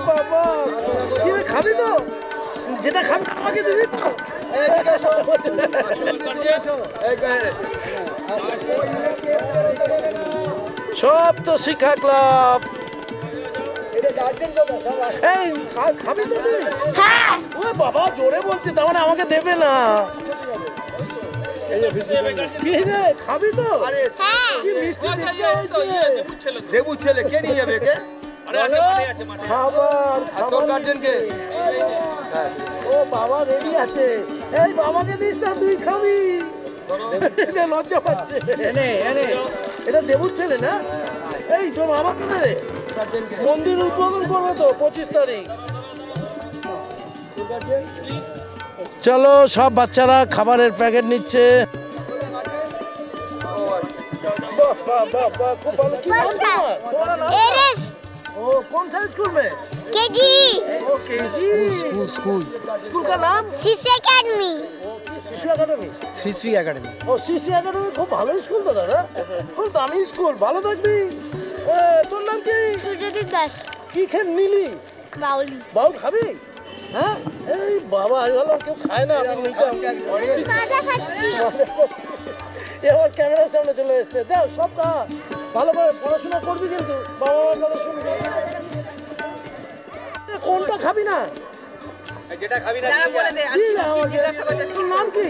বাবা, কি রে, খাবি তো? যেটা খাবি আমাকে দিবি তো? সপ্তশিখা ক্লাব। এই খাবি তো তুই? ও বাবা, জোরে বলছে, তার মানে আমাকে দেবে না। কি রে, খাবি তো? কি মিষ্টি দেখতে হয়েছে। দেবুর ছেলে কে নিয়ে যাবে কে? খাবার তোর গার্জেনকে? ও বাবা রেডি আছে। এই বাবাকে দিস না, তুই খাবি। লজ্জা পাচ্ছে। এটা দেবুর ছেলে না? এই তোর বাবা রে, মন্দির উদ্বোধন করবে তো 25 তারিখ। চলো, সব বাচ্চারা খাবারের প্যাকেট নিচ্ছে। कौन सा स्कूल में? केजी। स्कूल का नाम? शिशु एकेडमी। शिशु एकेडमी? শ্রী একাডেমি। ও শিশু একাডেমি খুব ভালো স্কুল তো দাদা, খুব দামি স্কুল। ভালো থাকবি। তোর নাম কি? সূর্যদীপ দাস। কি খেয়ে নিলি? বাউলি। বাউল খাবি? হ্যাঁ, এই বাবা, আমি ভাবলাম কেউ খায় না, আমি নিতাম। মাজা খাচ্ছি। এবার ক্যামেরার সামনে চলে এসছে। দাও সব খা, ভালো করে পড়াশোনা করবি কিন্তু, বাবা মার কথা শুনবি। কোনটা খাবি না? যেটা খাবি না তোর নাম কি?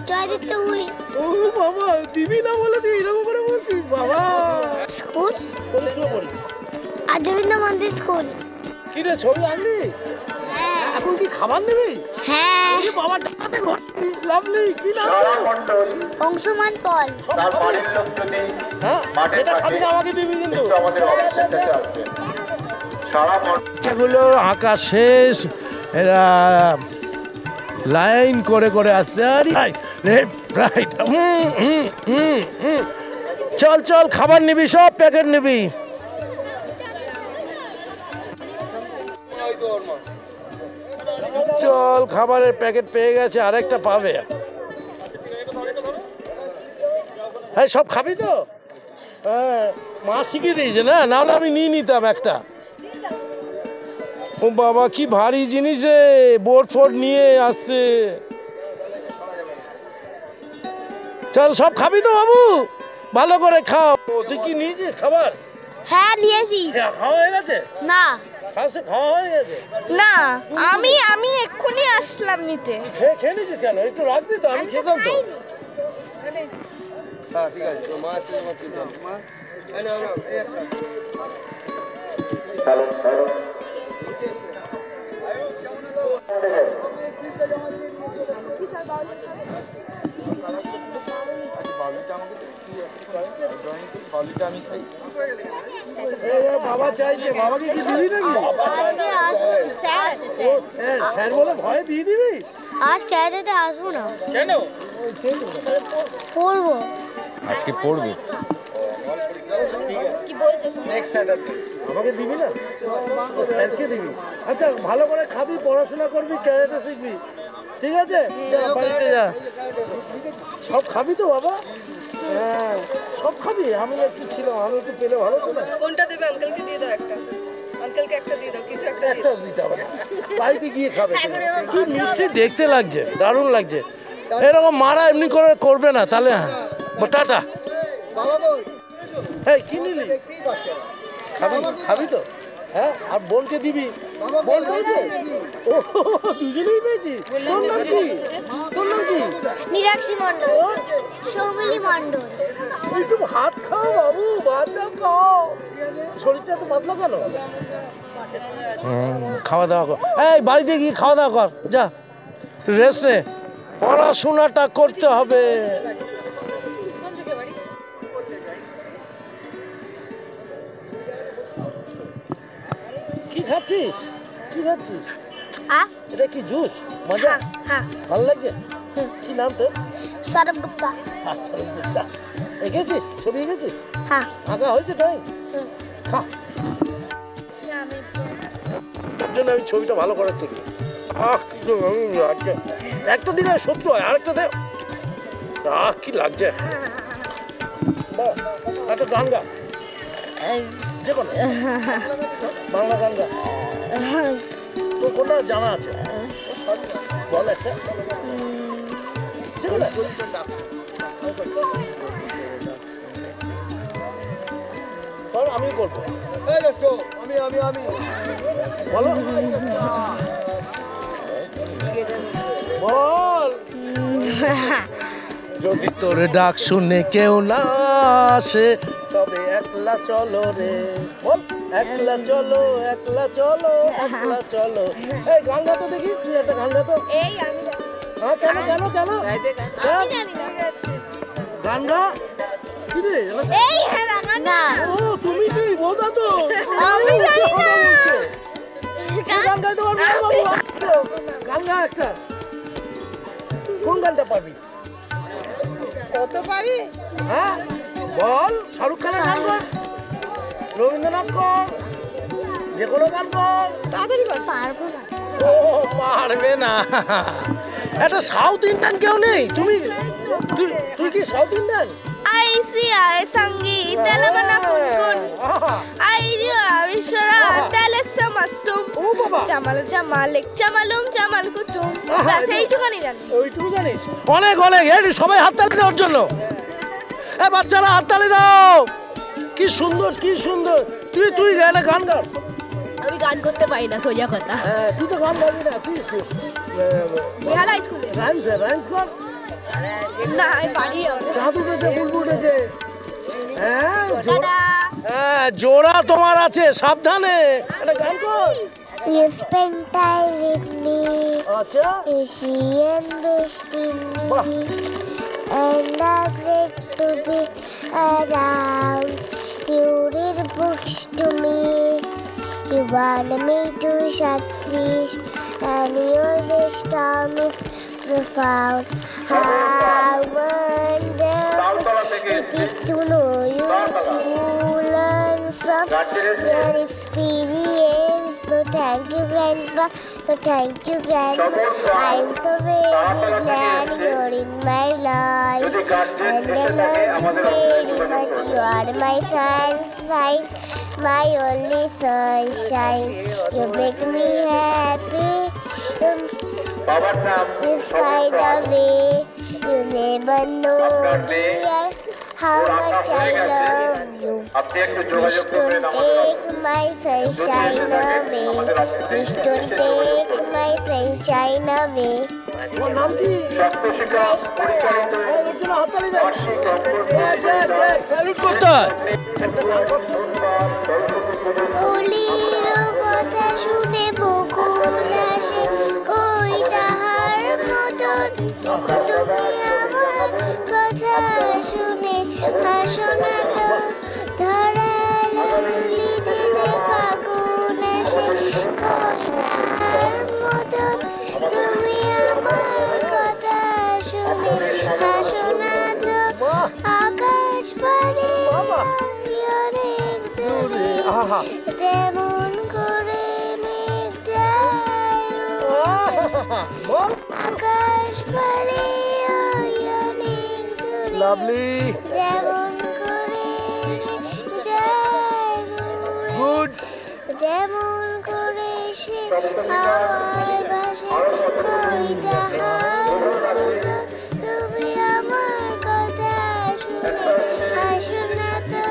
জয়দীপ্ত হুই। ও বাবা, দিবি না বলে তুই এরকম করে বলছিস? বাবা, স্কুল? কোন স্কুলে পড়িস? আর্যবিন্দ মন্দির স্কুল। কি রে, ছবি আনলি? এখন কি খাবার নিবি? হ্যাঁ। বাবা ডাকাতে ঘর। লাভলি। কি নাম? অংশুমান পল। হ্যাঁ, যেটা খাবি না আমাকে দিবি কিন্তু। বাচ্চাগুলো আঁকা শেষ, এরা লাইন করে করে আসছে। রাইট। চল চল, খাবার নিবি, সব প্যাকেট নিবি। চল, খাবারের প্যাকেট পেয়ে গেছে, আরেকটা পাবে। হ্যাঁ, সব খাবি তো? হ্যাঁ, মা শিখিয়ে দিয়েছে না, নাহলে আমি নিয়ে নিতাম একটা। ও বাবা, কি ভারী জিনিস রে, বোর্ড ফোর্ড নিয়ে আসছে। চল, সব খাবি তো বাবু? ভালো করে খাও। তুই কি নিয়েছিস খাবার? হ্যাঁ নিয়েছি। খাওয়া হয়ে গেছে? না খাওয়া হয়ে গেছে না, আমি এক্ষুনি আসলাম নিতে। খেয়ে নিয়েছিস কেন? একটু রাখবি তো, আমি খেতাম তো। হ্যাঁ ঠিক আছে, মা আছে, মা চিন্তা বাবা চাইছে, বাবাকে কি দিবি নাকি? স্যার বলে ভয় দিয়ে দিবি? আজ ক্যারাটেতে আসবো না। কেন? পড়বো। আজকে পড়বো। আমাকে দিবি না? স্যারকে দিবি। আচ্ছা ভালো করে খাবি, পড়াশোনা করবি, ক্যারাটে শিখবি, ঠিক আছে? যা বাড়িতে যা। সব খাবি তো বাবা? হ্যাঁ সব খাবি। আমি একটু ছিলাম, আমি একটু পেলে ভালো তো না? কোনটা দেবে? আঙ্কেলকে দিয়ে দাও একটা। আঙ্কেলকে একটা দিয়ে দাও, কিছু একটা দিতে হবে। বাড়িতে গিয়ে খাবে। কি মিষ্টি দেখতে লাগছে, দারুণ লাগছে। এরকম মারা এমনি করে করবে না, তাহলে টাটা। এই কি নিলি? খাবি তো? হ্যাঁ, আর বোনকে দিবি? বোন পেয়েছে? ও দুজনেই পেয়েছিস। তোর নাম কি? নিরাক্ষী মণ্ডল, সৌমিলি মণ্ডল। একটু ভাত খাও বাবু, ভাতটা খাও। শরীরটা তো পাতলা কেন? খাওয়া দাওয়া কর। এই বাড়িতে গিয়ে খাওয়া দাওয়া কর, যা রেস্ট নে। পড়াশোনাটা করতে হবে। কি খাচ্ছিস? এটা কি জুস? মজা? ভালো লাগছে? কি নাম তোর? সৌরভ গুপ্তা। সৌরভ গুপ্তা। এঁকেছিস? ছবি এঁকেছিস? হ্যাঁ। আঁকা হয়েছে তাই? খা। তার জন্য আমি ছবিটা ভালো করে তুলি। একটা দিনে শত্রু হয়, আরেকটা দে। কি লাগছে? একটা গান গা, যে কোনো বাংলা গান গা। তোর কোনটা জানা আছে? বল একটা। আমি করবো। বলো বল। যদি তোর ডাক শুনে কেউ না আসে, তবে একলা চলো রে। বল একলা চলো, একলা চলো, একলা চলো। এই গান গা তো দেখি, তুই একটা গান গা তো। এই আমি হ্যাঁ কেন কেন কেন? আমি জানি না। গান গা। কি রে? এই না। ও তুমি কি বলতা তো? আমি জানি না। গান গাইতে পারবি না বাবু? গান গা একটা। কোন গানটা পারবি? কত পারি? হ্যাঁ বল। শাহরুখ খানের গান কর, রবীন্দ্রনাথ কর, যে কোনো গান কর। তাড়াতাড়ি বল। পারবো না। ও পারবে না? একটা সাউথ ইন্ডিয়ান কেউ নেই? তুই কি সাউথ ইন্ডিয়ান? ICI संगीत तेलंगाना कुन आइडिया विश्वरा तेलस मस्तुम चमल चमालिक चमलुम चमल कुटुम बस এইটুকুনি জানি। ওইটুকু জানিস? অনেক অনেক। এই সবাই হাততালি দেওয়ার জন্য। এ বাচ্চারা হাততালি দাও। কি সুন্দর, কি সুন্দর। তুই একটা গান গা। আমি গান করতে পারি না, সোজা কথা। হ্যাঁ তুই তো গান গাবি না। তুই বেহালা স্কুলে রাইমস কর। না আমি পারি। চাঁদ উঠেছে, বুলবুল উঠেছে। হ্যাঁ জোড়া তোমার আছে, সাবধানে। একটা গান কর। You spend time with me. আচ্ছা। You see and best in me. And I'm great to be around. You read books to me. You want me to shut trees. And you always tell me profound. How wonderful it is to know you. To learn from your experience. So thank you, Grandpa. So thank you, Grandma. I'm so very glad you're in my life. And I love you very much. You are my sunshine, my only sunshine. You make me happy. This kind of way. You never know, dear, how much I love you. Please don't take my sunshine away. Please don't take my sunshine away. Salute করতে হয়। ফুলের কথা শুনে বকুল আসে, কই তাহার মতন তুমি আমার কথা শুনে হাসো না তো। ধরার উলি দিতে ফাগুন আসে, কই তাহার মতন তুমি আমার কথা শুনে হাসো না তো। আকাশ পারে আমি অনেক দূরে, যেমন করে মেঘ যায় আকাশ পারে ওই অনেক দূরে, লাভলি যেমন করে মেঘ যায় দূরে, যেমন করে সে হাওয়ায় ভাসে, কই তাহার মতন তুমি আমার কথা শুনে হাসো না তো।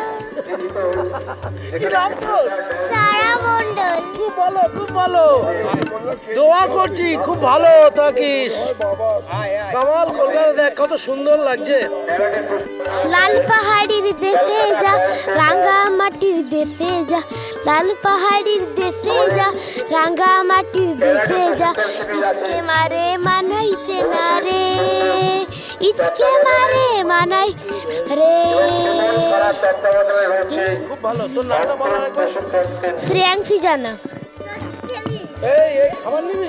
কি নাম তোর? সারা মণ্ডল। খুব ভালো, খুব ভালো। দোয়া করছি খুব ভালো থাকিস। কামাল, কলকাতা দেখ কত সুন্দর লাগছে। লাল পাহাড়ির দেশে যা, রাঙ্গা মাটির দেশে যা, লাল পাহাড়ির দেশে যা, রাঙ্গা মাটির দেশে যা। ইতকে মারে মানাই চেনা রে, ইতকে মারে মানাই রে। খুব ভালো। তোর নামটা বলো একবার। শ্রেয়াংশী জানা। এই এই খাবার নিবি?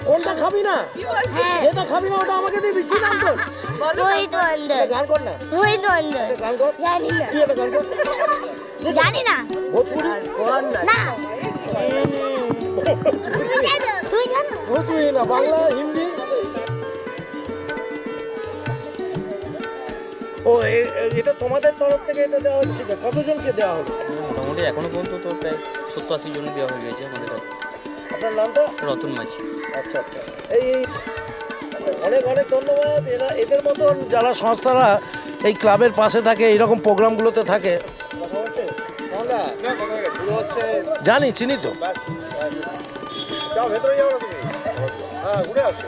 কোনটা খাবি না? যেটা খাবি না ওটা আমাকে দিবি। কি নাম তোর? রোহিত মণ্ডল। গান কর না। রোহিত মণ্ডল। গান কর। জানি না। তুই একটা গান কর। জানি না। ভোজপুরি? না। তুই জানো? ভোজপুরি না, বাংলা, হিন্দি? ও এটা তোমাদের তরফ থেকে এটা দেওয়া হচ্ছে? কতজনকে দেওয়া হলো? মোটামুটি এখনো পর্যন্ত তো প্রায় 70-80 জন দেওয়া হয়ে গেছে আমাদের। আপনার নামটা? রতন মাঝি। আচ্ছা আচ্ছা। এই অনেক অনেক ধন্যবাদ। এদের মতন যারা সংস্থারা এই ক্লাবের পাশে থাকে, এইরকম প্রোগ্রামগুলোতে থাকে। জানি, চিনি তো। ভেতরে যাও না তুমি? হ্যাঁ, ঘুরে আসো।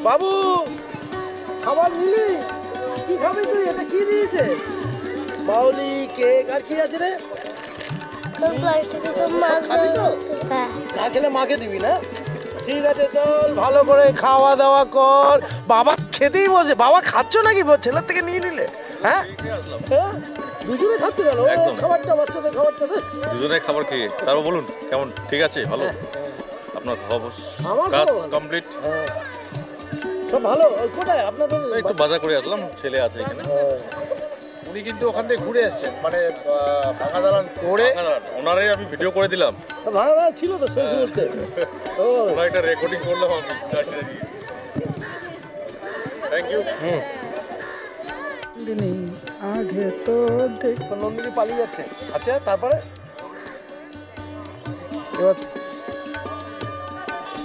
বাবু, খাবার নিলি? কি খাবি তুই? এটা কি দিয়েছে? বাউলি, কেক আর কি আছে রে? খাবি তো? না খেলে মাকে দিবি না? ঠিক আছে, চল ভালো করে খাওয়া দাওয়া কর। বাবা খেতেই বসে। বাবা খাচ্ছ নাকি ছেলের থেকে নিয়ে নিলে? হ্যাঁ, দুজনে খাচ্ছ কেন? খাবারটা, বাচ্চাদের খাবারটা দে। দুজনে খাবার খেয়ে তারপর বলুন কেমন? ঠিক আছে, ভালো? আপনার খাওয়া কাজ কমপ্লিট? সব ভালো। কোথায় আপনাদের? এই তো বাজার করে আসলাম, ছেলে আছে এখানে। উনি কিন্তু ওখান থেকে ঘুরে এসছেন, মানে ভাঙা দালান করে। ওনারে আমি ভিডিও করে দিলাম। ভাঙা দালান ছিল তো শেষ মুহূর্তে। ওনার একটা রেকর্ডিং করলাম আমি। Thank you. আগে তো নন্দিনী পালিয়ে যাচ্ছে। আচ্ছা, তারপরে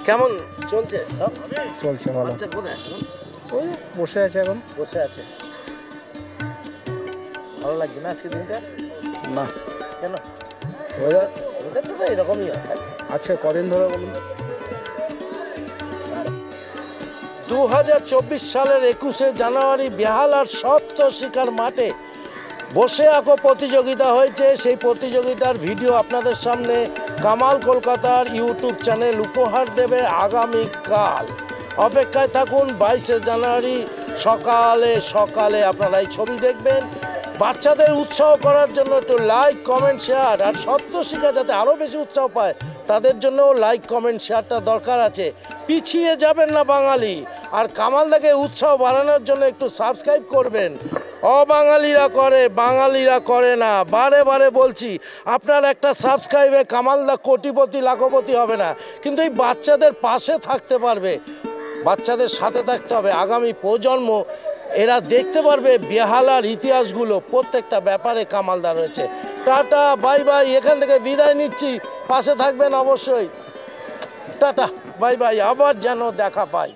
কেমন চলছে? চলছে ভালো। আচ্ছা, কোথায়? ওই বসে আছে এখন। বসে আছে। ভালো লাগছে না আজকে দিনটা? না। কেন? ওদের তো এরকমই হয়। আচ্ছা, কদিন ধরে বলুন? 2024 সালের 21শে জানুয়ারি বেহালার সপ্ত শিকার মাঠে বসে আঁকো প্রতিযোগিতা হয়েছে। সেই প্রতিযোগিতার ভিডিও আপনাদের সামনে কামাল কলকাতার ইউটিউব চ্যানেল উপহার দেবে আগামীকাল। অপেক্ষায় থাকুন। 22শে জানুয়ারি সকালে সকালে আপনারা এই ছবি দেখবেন। বাচ্চাদের উৎসাহ করার জন্য একটু লাইক, কমেন্ট, শেয়ার, আর সপ্তশিকা যাতে আরও বেশি উৎসাহ পায় তাদের জন্য লাইক, কমেন্ট, শেয়ারটা দরকার আছে। পিছিয়ে যাবেন না বাঙালি। আর কামালদাকে উৎসাহ বাড়ানোর জন্য একটু সাবস্ক্রাইব করবেন। অবাঙালিরা করে, বাঙালিরা করে না। বারে বারে বলছি, আপনার একটা সাবস্ক্রাইবে কামালদা কোটিপতি লাখপতি হবে না, কিন্তু এই বাচ্চাদের পাশে থাকতে পারবে। বাচ্চাদের সাথে থাকতে হবে। আগামী প্রজন্ম এরা দেখতে পারবে বেহালার ইতিহাসগুলো। প্রত্যেকটা ব্যাপারে কামালদা রয়েছে। Tata, bye bye. এখান থেকে বিদায় নিচ্ছি। পাশে থাকবেন অবশ্যই। টাটা। বাই বাই, আবার যেন দেখা পাই।